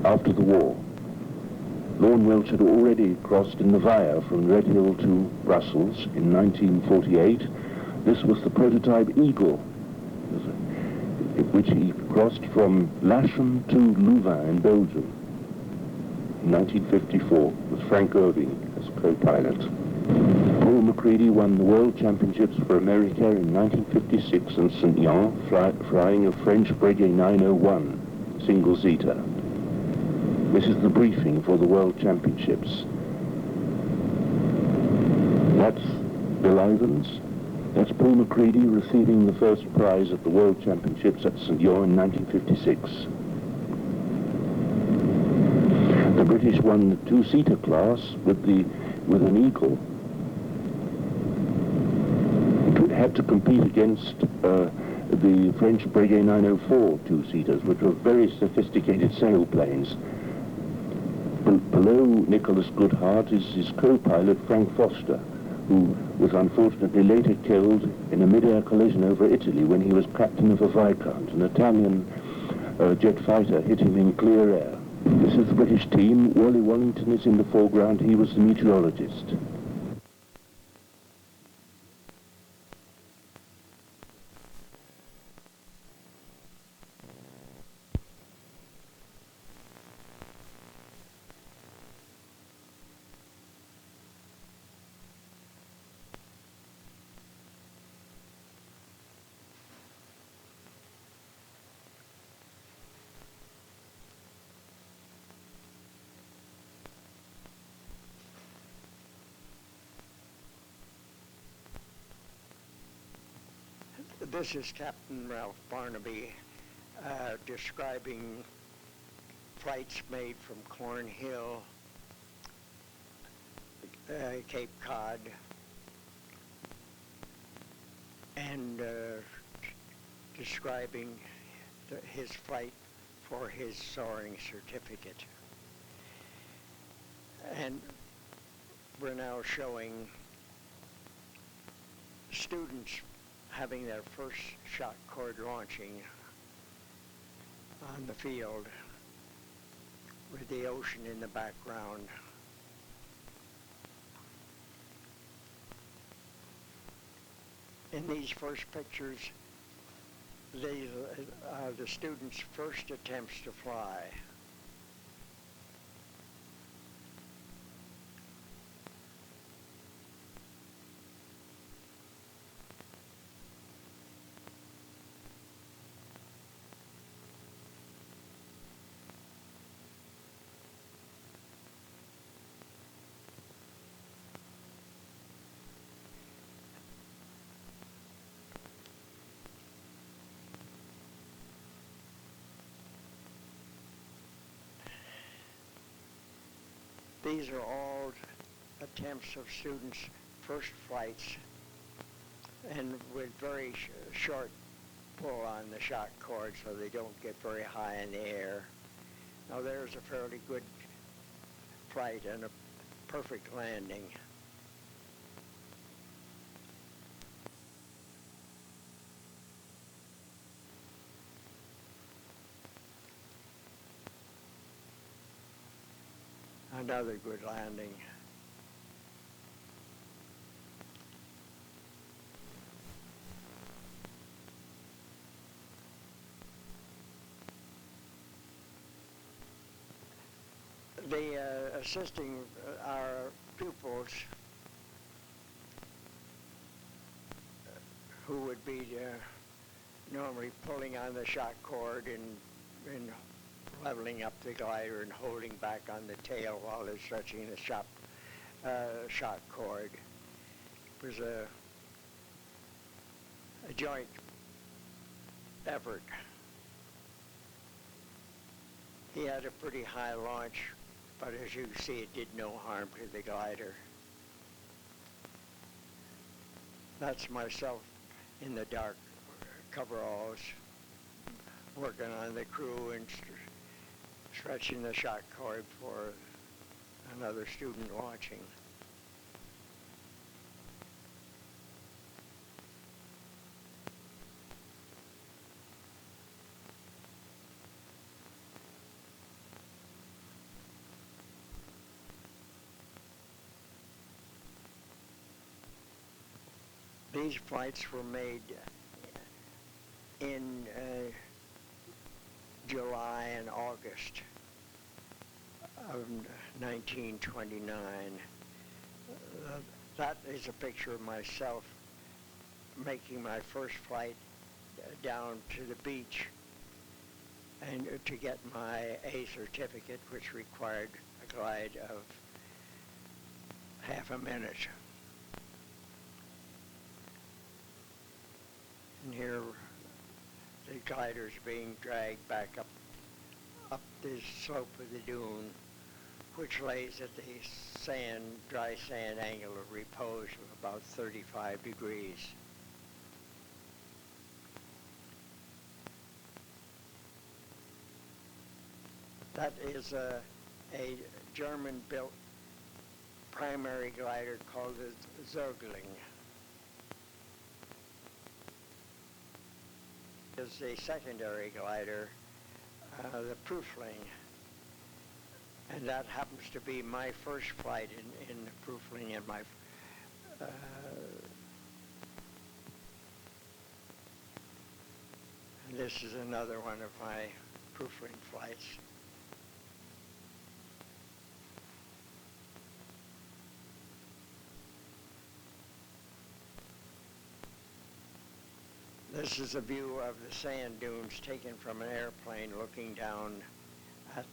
after the war. Lorne Welch had already crossed in the Weyer from Red Hill to Brussels in 1948. This was the prototype Eagle, which he crossed from Lasham to Louvain in Belgium in 1954 with Frank Irving as co-pilot. Paul Macready won the World Championships for America in 1956 in Saint-Yan, flying a French Breguet 901 single-seater. This is the briefing for the World Championships. That's Bill Ivans. That's Paul Macready receiving the first prize at the World Championships at St. John in 1956. The British won the two-seater class with an Eagle. It had to compete against the French Breguet 904 two-seaters, which were very sophisticated sailplanes. Below Nicholas Goodhart is his co-pilot Frank Foster, who was unfortunately later killed in a mid-air collision over Italy when he was captain of a Viscount. An Italian jet fighter hit him in clear air. This is the British team. Wally Wallington is in the foreground. He was the meteorologist. This is Captain Ralph Barnaby describing flights made from Cornhill, Cape Cod, and describing his flight for his soaring certificate. And we're now showing students having their first shot cord launching on the field with the ocean in the background. In these first pictures, these are the students' first attempts to fly. These are all attempts of students' first flights, and with very short pull on the shot cord so they don't get very high in the air. Now there's a fairly good flight and a perfect landing. Another good landing. The assisting our pupils who would be normally pulling on the shot cord and leveling up the glider and holding back on the tail while they're stretching the shot cord. It was a joint effort. He had a pretty high launch, but as you see, it did no harm to the glider. That's myself in the dark coveralls, working on the crew and stretching the shot cord for another student launching. These flights were made in July and August of 1929. That is a picture of myself making my first flight down to the beach and to get my A certificate, which required a glide of half a minute. And here the glider's being dragged back up the slope of the dune, which lays at the dry sand angle of repose of about 35 degrees. That is a German-built primary glider called the Zergling. Is the secondary glider, the Prüfling, and that happens to be my first flight in the Prüfling, and and this is another one of my Prüfling flights. This is a view of the sand dunes taken from an airplane looking down at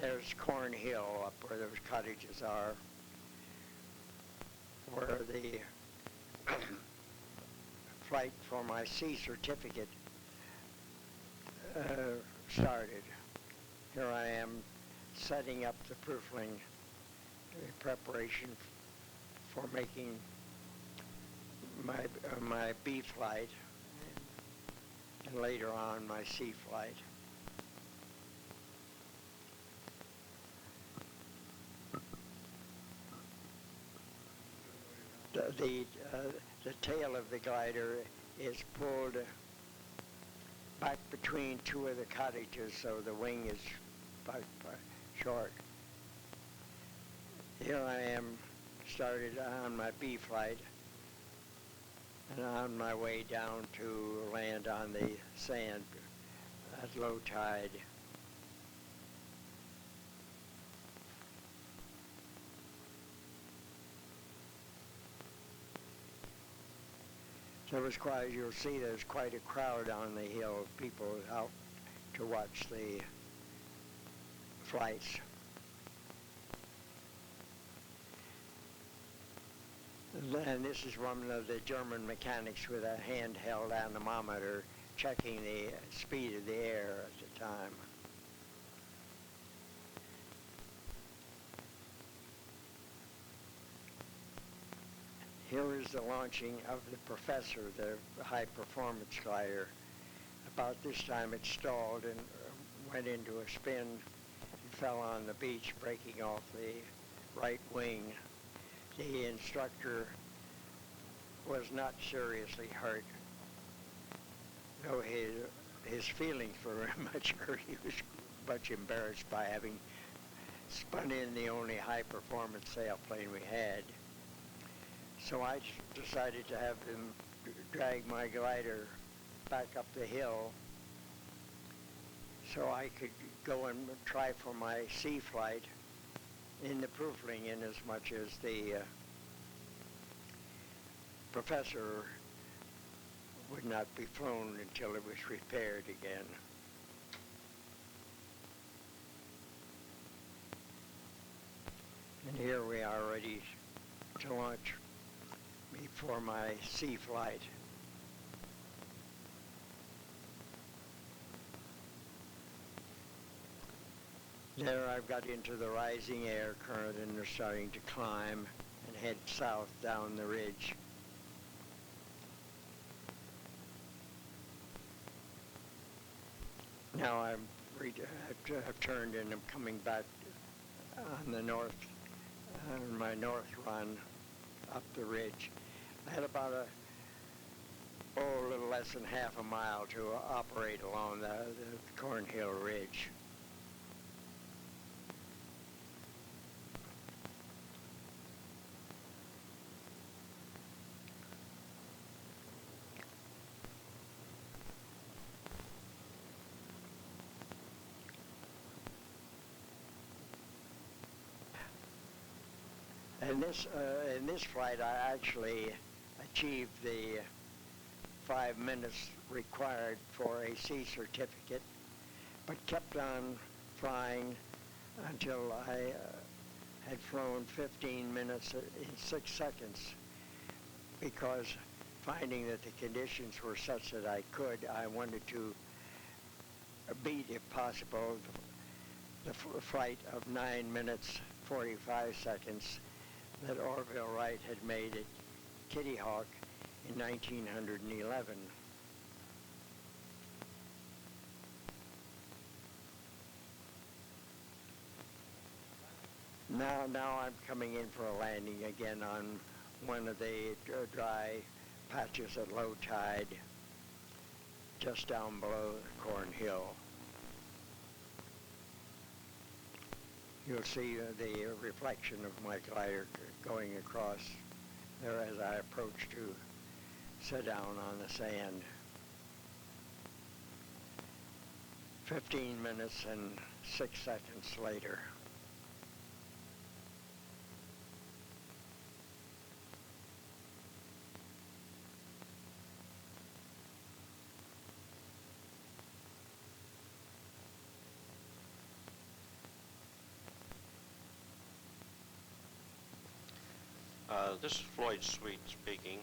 there's Corn Hill up where those cottages are, where the flight for my C certificate started. Here I am setting up the Prüfling in preparation for making my B flight, and later on my C flight. The tail of the glider is pulled back between two of the cottages, so the wing is short. Here I am started on my B flight and on my way down to land on the sand at low tide. There was quite, you'll see there's quite a crowd on the hill of people out to watch the flights. And this is one of the German mechanics with a handheld anemometer checking the speed of the air at the time. Here is the launching of the Professor, the high-performance glider. About this time it stalled and went into a spin and fell on the beach, breaking off the right wing. The instructor was not seriously hurt, though his feelings were very much hurt. He was much embarrassed by having spun in the only high-performance sailplane we had. So I decided to have them drag my glider back up the hill so I could go and try for my C flight in the Prüfling, in as much as the Professor would not be flown until it was repaired again. And here we are ready to launch for my C flight. There I've got into the rising air current and they're starting to climb and head south down the ridge. Now I've turned and I'm coming back on the north, on my north run up the ridge. I had about a little less than half a mile to operate along the Cornhill Ridge. In this flight, I actually achieved the 5 minutes required for a C certificate, but kept on flying until I had flown 15 minutes in 6 seconds, because finding that the conditions were such that I wanted to beat, if possible, the flight of 9 minutes 45 seconds that Orville Wright had made at Kitty Hawk in 1911. Now I'm coming in for a landing again on one of the dry patches at low tide, just down below Corn Hill. You'll see the reflection of my glider going across there as I approach to sit down on the sand. 15 minutes and 6 seconds later. This is Floyd Sweet speaking.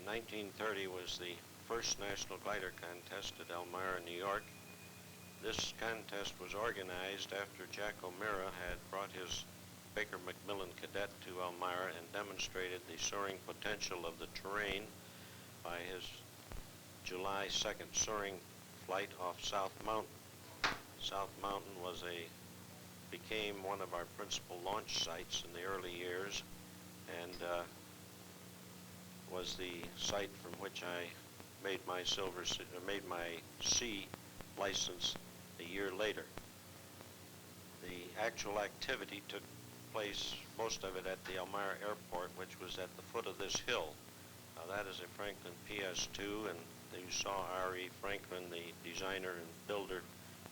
1930 was the first National Glider Contest at Elmira, New York. This contest was organized after Jack Elmira had brought his Baker Macmillan Cadet to Elmira and demonstrated the soaring potential of the terrain by his July 2nd soaring flight off South Mountain. South Mountain became one of our principal launch sites in the early years, and was the site from which I made my C license a year later. The actual activity took place, most of it at the Elmira Airport, which was at the foot of this hill. Now that is a Franklin PS2, and you saw R.E. Franklin, the designer and builder,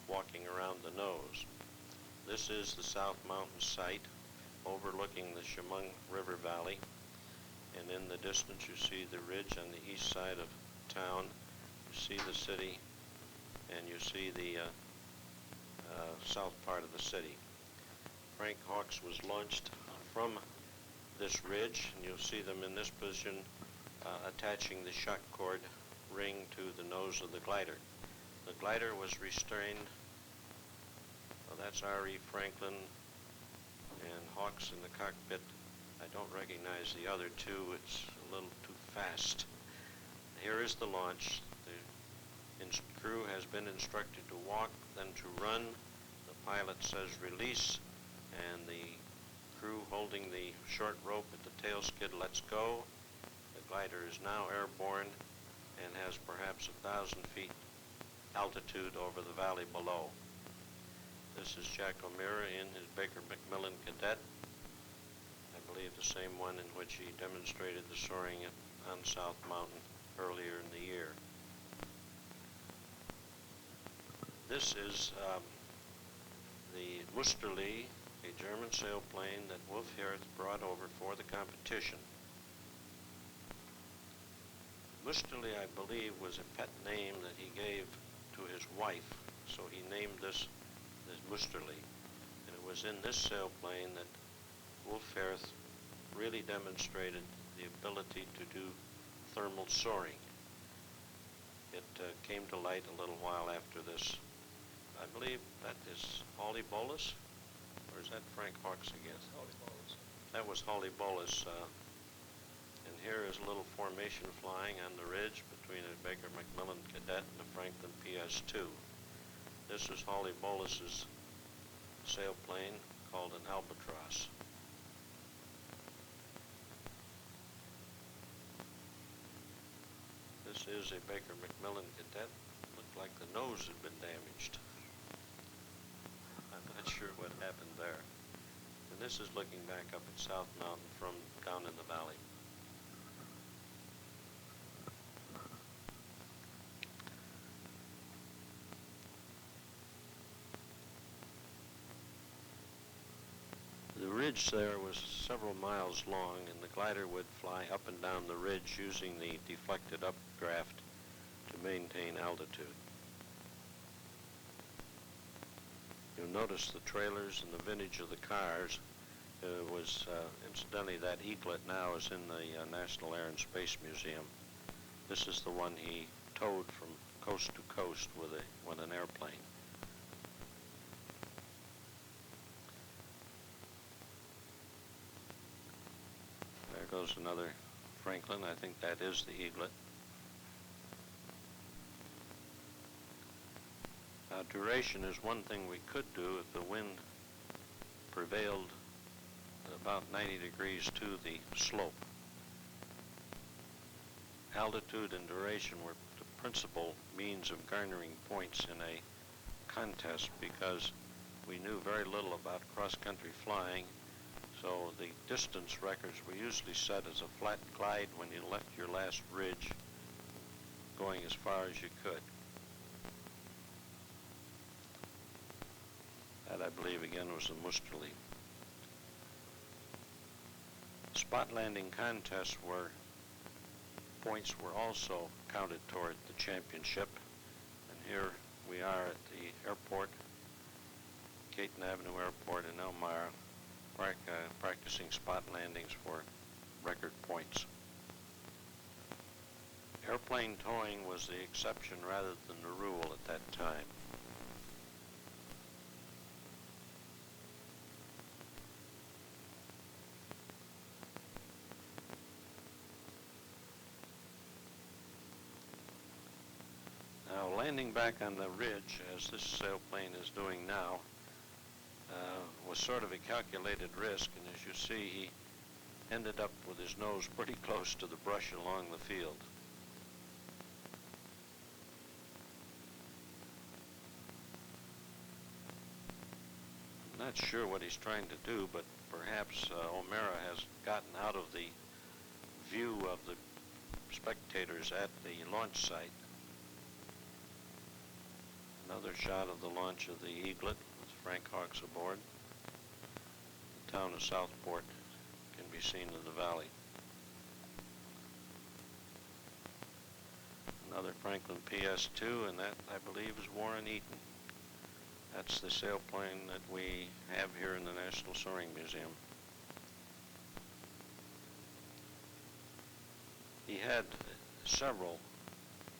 walking around the nose. This is the South Mountain site overlooking the Chemung River Valley, and in the distance you see the ridge on the east side of town. You see the city, and you see the south part of the city. Frank Hawks was launched from this ridge, and you'll see them in this position attaching the shock cord ring to the nose of the glider. The glider was restrained. Well, that's R.E. Franklin and Hawks in the cockpit. I don't recognize the other two. It's a little too fast. Here is the launch. The crew has been instructed to walk, then to run. The pilot says release, and the crew holding the short rope at the tail skid lets go. The glider is now airborne and has perhaps 1,000 feet altitude over the valley below. This is Jack Elmira in his Baker Macmillan Cadet. I believe the same one in which he demonstrated the soaring on South Mountain earlier in the year. This is the Musterli, a German sailplane that Wolf-Herth brought over for the competition. Musterli, I believe, was a pet name that he gave to his wife, so he named this Musterli. And it was in this sailplane that Wolf-Herth really demonstrated the ability to do thermal soaring. It came to light a little while after this. I believe that is Holly Bolus, or is that Frank Hawks again? Holly Bolus. That was Holly Bolus. And here is a little formation flying on the ridge between a Baker Macmillan Cadet and a Franklin PS2. This is Holly Bolus's sailplane called an Albatross. This is a Baker Macmillan Cadet. Looked like the nose had been damaged. I'm not sure what happened there. And this is looking back up at South Mountain from down in the valley. The ridge there was several miles long, and the glider would fly up and down the ridge using the deflected updraft to maintain altitude. You'll notice the trailers and the vintage of the cars was, incidentally, that eaglet now is in the National Air and Space Museum. This is the one he towed from coast to coast with an airplane. There goes another Franklin. I think that is the eaglet. Now, duration is one thing we could do if the wind prevailed about 90 degrees to the slope. Altitude and duration were the principal means of garnering points in a contest because we knew very little about cross-country flying, so the distance records were usually set as a flat glide when you left your last ridge, going as far as you could. That, I believe, again, was the Musterly. Spot landing contests where points were also counted toward the championship. And here we are at the airport, Caton Avenue Airport in Elmira, practicing spot landings for record points. Airplane towing was the exception rather than the rule at that time. Now, landing back on the ridge, as this sailplane is doing now, was sort of a calculated risk, and as you see, he ended up with his nose pretty close to the brush along the field. I'm not sure what he's trying to do, but perhaps Elmira has gotten out of the view of the spectators at the launch site. Another shot of the launch of the Eaglet with Frank Hawks aboard. The town of Southport can be seen in the valley. Another Franklin PS-2, and that, I believe, is Warren Eaton. That's the sailplane that we have here in the National Soaring Museum. He had several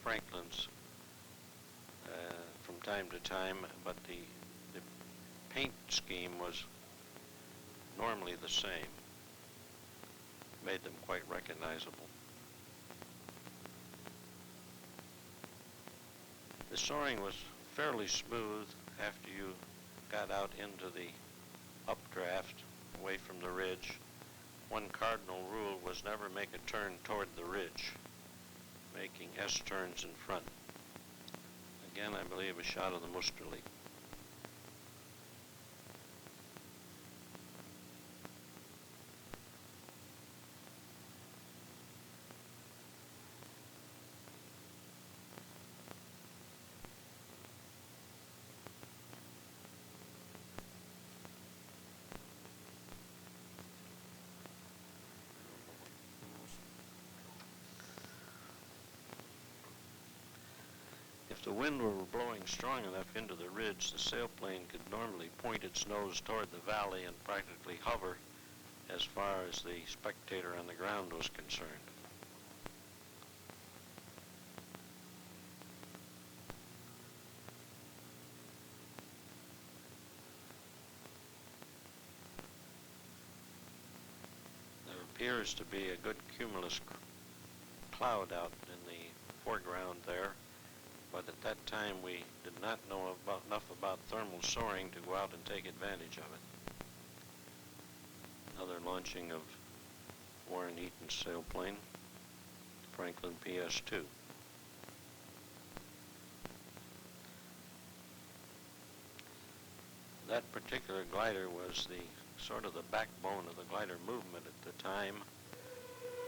Franklins from time to time, but the paint scheme was normally the same. Made them quite recognizable. The soaring was fairly smooth after you got out into the updraft away from the ridge. One cardinal rule was never make a turn toward the ridge, making S-turns in front. Again, I believe a shot of the Musterly. If the wind were blowing strong enough into the ridge, the sailplane could normally point its nose toward the valley and practically hover as far as the spectator on the ground was concerned. There appears to be a good cumulus cloud out in the foreground there, but at that time we did not know enough about thermal soaring to go out and take advantage of it. Another launching of Warren Eaton's sailplane, Franklin PS-2. That particular glider was the sort of the backbone of the glider movement at the time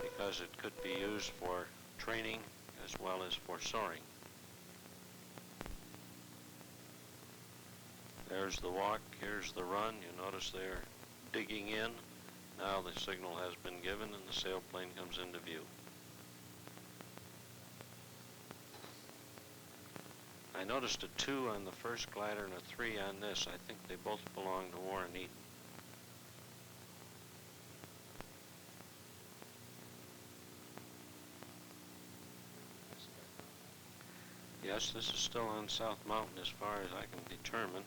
because it could be used for training as well as for soaring. There's the walk, here's the run. You notice they're digging in. Now the signal has been given and the sailplane comes into view. I noticed a 2 on the first glider and a 3 on this. I think they both belong to Warren Eaton. Yes, this is still on South Mountain as far as I can determine,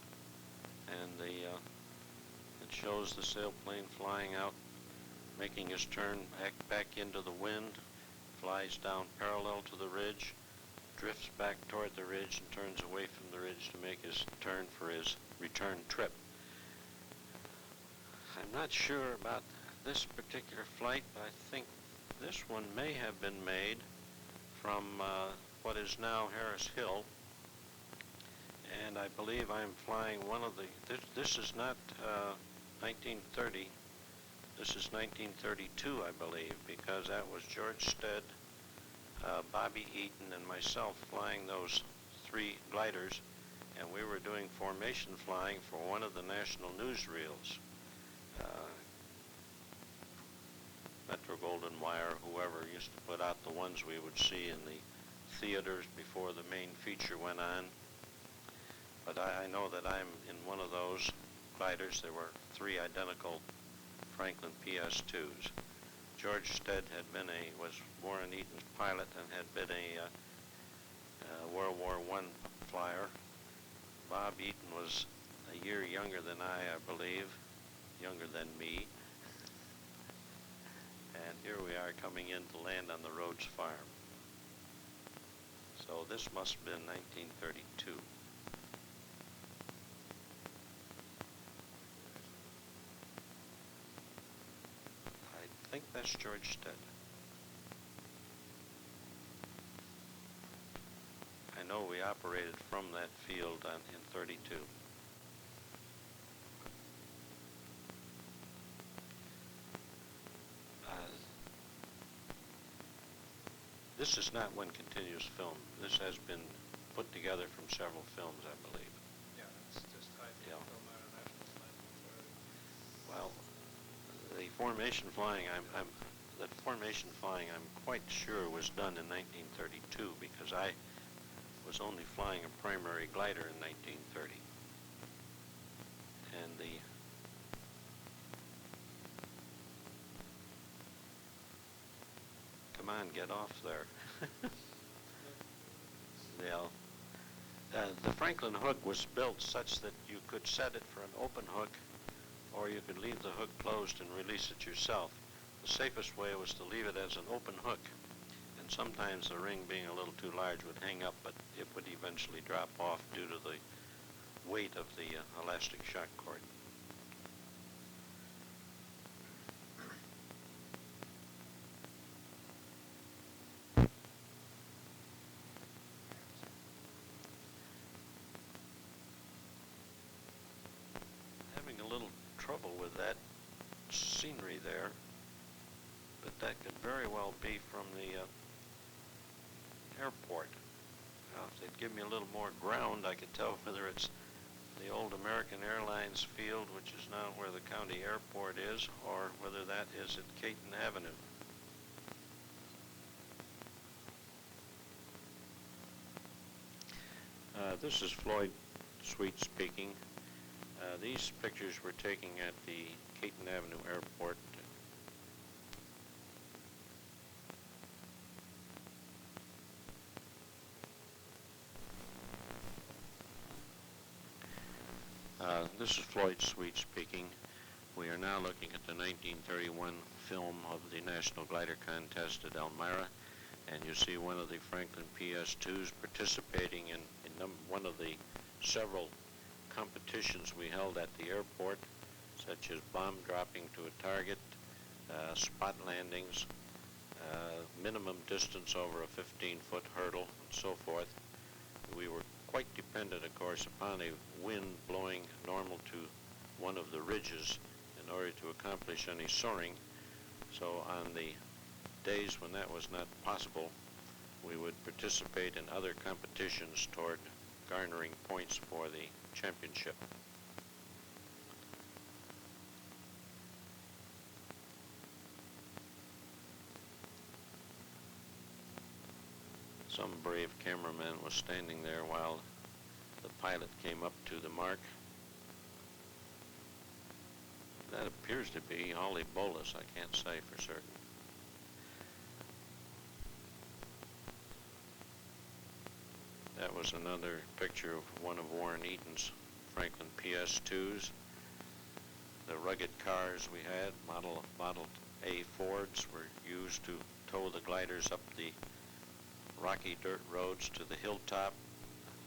and it shows the sailplane flying out, making his turn back into the wind, flies down parallel to the ridge, drifts back toward the ridge, and turns away from the ridge to make his turn for his return trip. I'm not sure about this particular flight, but I think this one may have been made from what is now Harris Hill, and I believe I'm flying one of the, this is not 1930, this is 1932, I believe, because that was George Stead, Bobby Eaton, and myself flying those 3 gliders, and we were doing formation flying for one of the national newsreels. Metro Golden Wire, whoever used to put out the ones we would see in the theaters before the main feature went on. But I know that I'm in one of those gliders. There were 3 identical Franklin PS2s. George Stead was Warren Eaton's pilot and had been a World War I flyer. Bob Eaton was a year younger than I believe, younger than me. And here we are coming in to land on the Rhodes Farm. So this must have been 1932. I think that's George Stead. I know we operated from that field in 32. This is not one continuous film. This has been put together from several films, I believe. Yeah, it's just Yeah. Elmira National Flight Authority. Well, the formation flying, I'm quite sure was done in 1932 because I was only flying a primary glider in 1930. And come on, get off there. The Franklin hook was built such that you could set it for an open hook, or you could leave the hook closed and release it yourself. The safest way was to leave it as an open hook, and sometimes the ring being a little too large would hang up, but it would eventually drop off due to the weight of the elastic shock cord. Having a little trouble with that scenery there, but that could very well be from the airport. Now, if they'd give me a little more ground, I could tell whether it's the old American Airlines field, which is now where the county airport is, or whether that is at Caton Avenue. This is Floyd Sweet speaking. These pictures were taken at the Caton Avenue Airport. This is Floyd Sweet speaking. We are now looking at the 1931 film of the National Glider Contest at Elmira, and you see one of the Franklin PS2s participating in one of the several competitions we held at the airport, such as bomb dropping to a target, spot landings, minimum distance over a 15-foot hurdle, and so forth. We were quite dependent, of course, upon a wind blowing normal to one of the ridges in order to accomplish any soaring. So on the days when that was not possible, we would participate in other competitions toward garnering points for the championship. Some brave cameraman was standing there while the pilot came up to the mark. That appears to be Ollie Bolus, I can't say for certain. That was another picture of one of Warren Eaton's Franklin PS2s. The rugged cars we had, Model A Fords, were used to tow the gliders up the rocky dirt roads to the hilltop.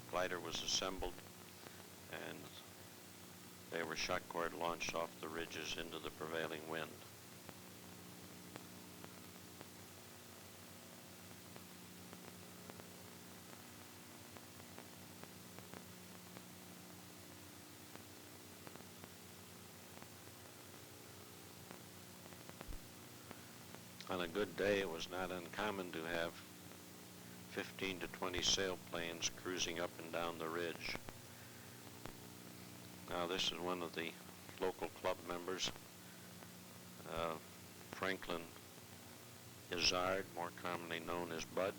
The glider was assembled, and they were shock cord launched off the ridges into the prevailing wind. On a good day, it was not uncommon to have 15 to 20 sailplanes cruising up and down the ridge. Now, this is one of the local club members, Franklin Izzard, more commonly known as Bud.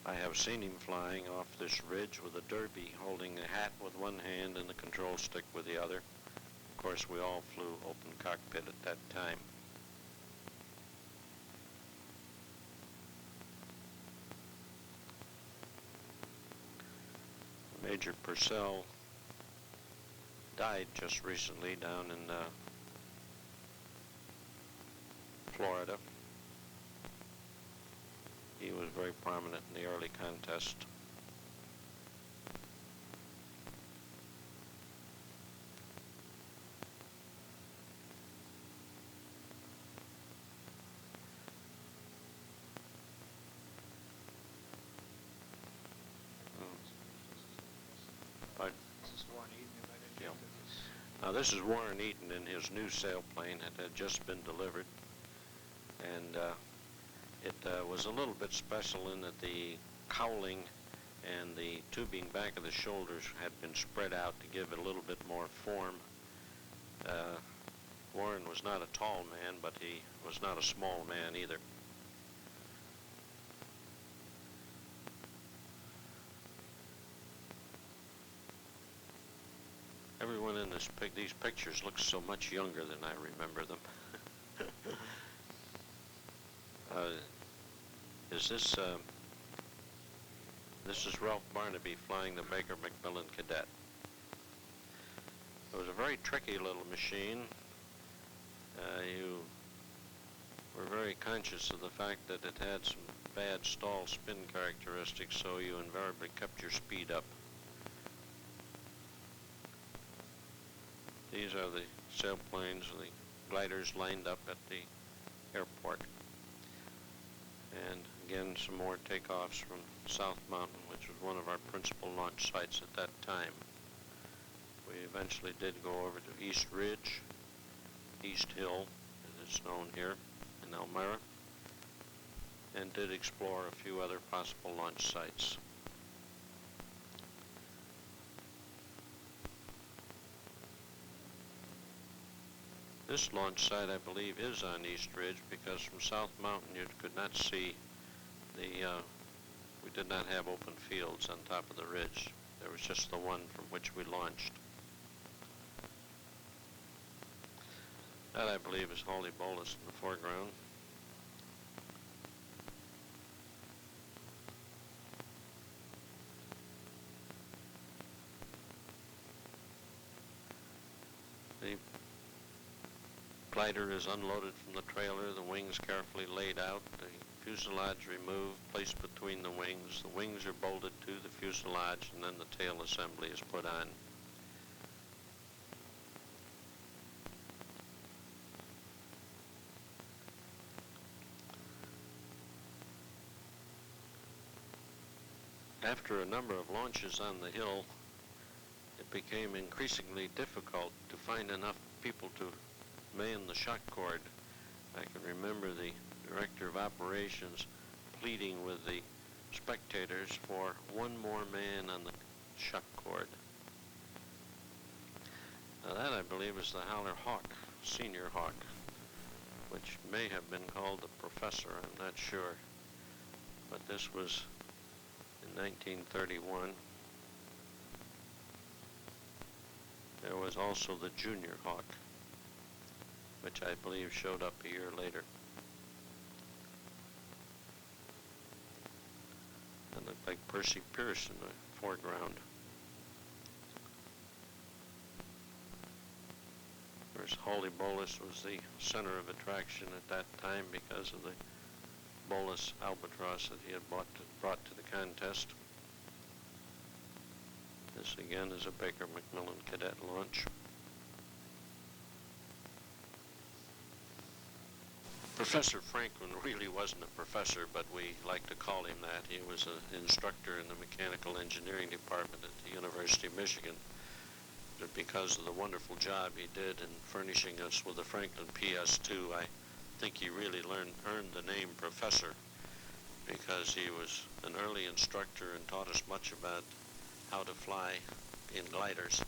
I have seen him flying off this ridge with a derby, holding a hat with one hand and the control stick with the other. Of course, we all flew open cockpit at that time. Major Purcell died just recently down in Florida. He was very prominent in the early contest. Now, this is Warren Eaton in his new sailplane. It had just been delivered, and it was a little bit special in that the cowling and the tubing back of the shoulders had been spread out to give it a little bit more form. Warren was not a tall man, but he was not a small man either. Everyone in these pictures looks so much younger than I remember them. This is Ralph Barnaby flying the Baker Macmillan Cadet. It was a very tricky little machine. You were very conscious of the fact that it had some bad stall spin characteristics, so you invariably kept your speed up. These are the sailplanes, the gliders lined up at the airport. And again, some more takeoffs from South Mountain, which was one of our principal launch sites at that time. We eventually did go over to East Ridge, East Hill, as it's known here, in Elmira, and did explore a few other possible launch sites. This launch site, I believe, is on East Ridge, because from South Mountain you could not see we did not have open fields on top of the ridge. There was just the one from which we launched. That, I believe, is Hawley Bolus in the foreground. The glider is unloaded from the trailer, the wings carefully laid out, the fuselage removed, placed between the wings. The wings are bolted to the fuselage, and then the tail assembly is put on. After a number of launches on the hill, it became increasingly difficult to find enough people to man the shock cord. I can remember the director of operations pleading with the spectators for one more man on the shock cord. Now that, I believe, is the Howler Hawk, Senior Hawk, which may have been called the Professor, I'm not sure. But this was in 1931. There was also the Junior Hawk, which I believe showed up a year later. And looked like Percy Pierce in the foreground. Of course, Holy Bolus was the center of attraction at that time because of the Bolus albatross that he had brought to the contest. This again is a Baker Macmillan cadet launch. Professor Franklin really wasn't a professor, but we like to call him that. He was an instructor in the mechanical engineering department at the University of Michigan. But because of the wonderful job he did in furnishing us with the Franklin PS2, I think he really earned the name professor, because he was an early instructor and taught us much about how to fly in gliders,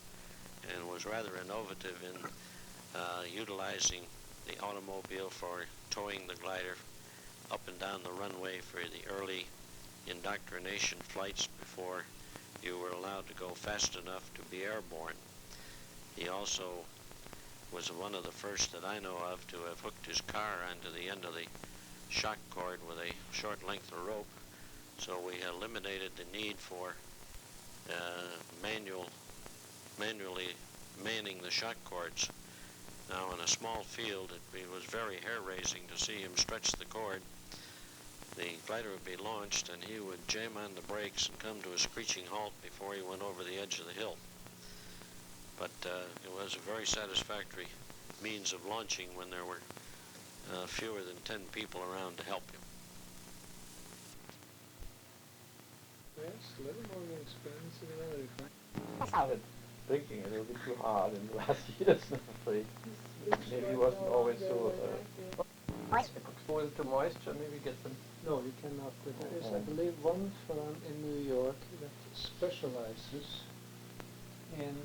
and was rather innovative in utilizing the automobile for towing the glider up and down the runway for the early indoctrination flights before you were allowed to go fast enough to be airborne. He also was one of the first that I know of to have hooked his car onto the end of the shock cord with a short length of rope, so we eliminated the need for manually manning the shock cords. Now, in a small field, it was very hair-raising to see him stretch the cord. The glider would be launched, and he would jam on the brakes and come to a screeching halt before he went over the edge of the hill. But it was a very satisfactory means of launching when there were fewer than 10 people around to help him. Yes, a little more expensive than other things. I started drinking a little bit too hard in the last years, I'm afraid. Maybe he wasn't always so exposed to moisture, maybe get some... No, you cannot. There is, I believe, one firm in New York that specializes in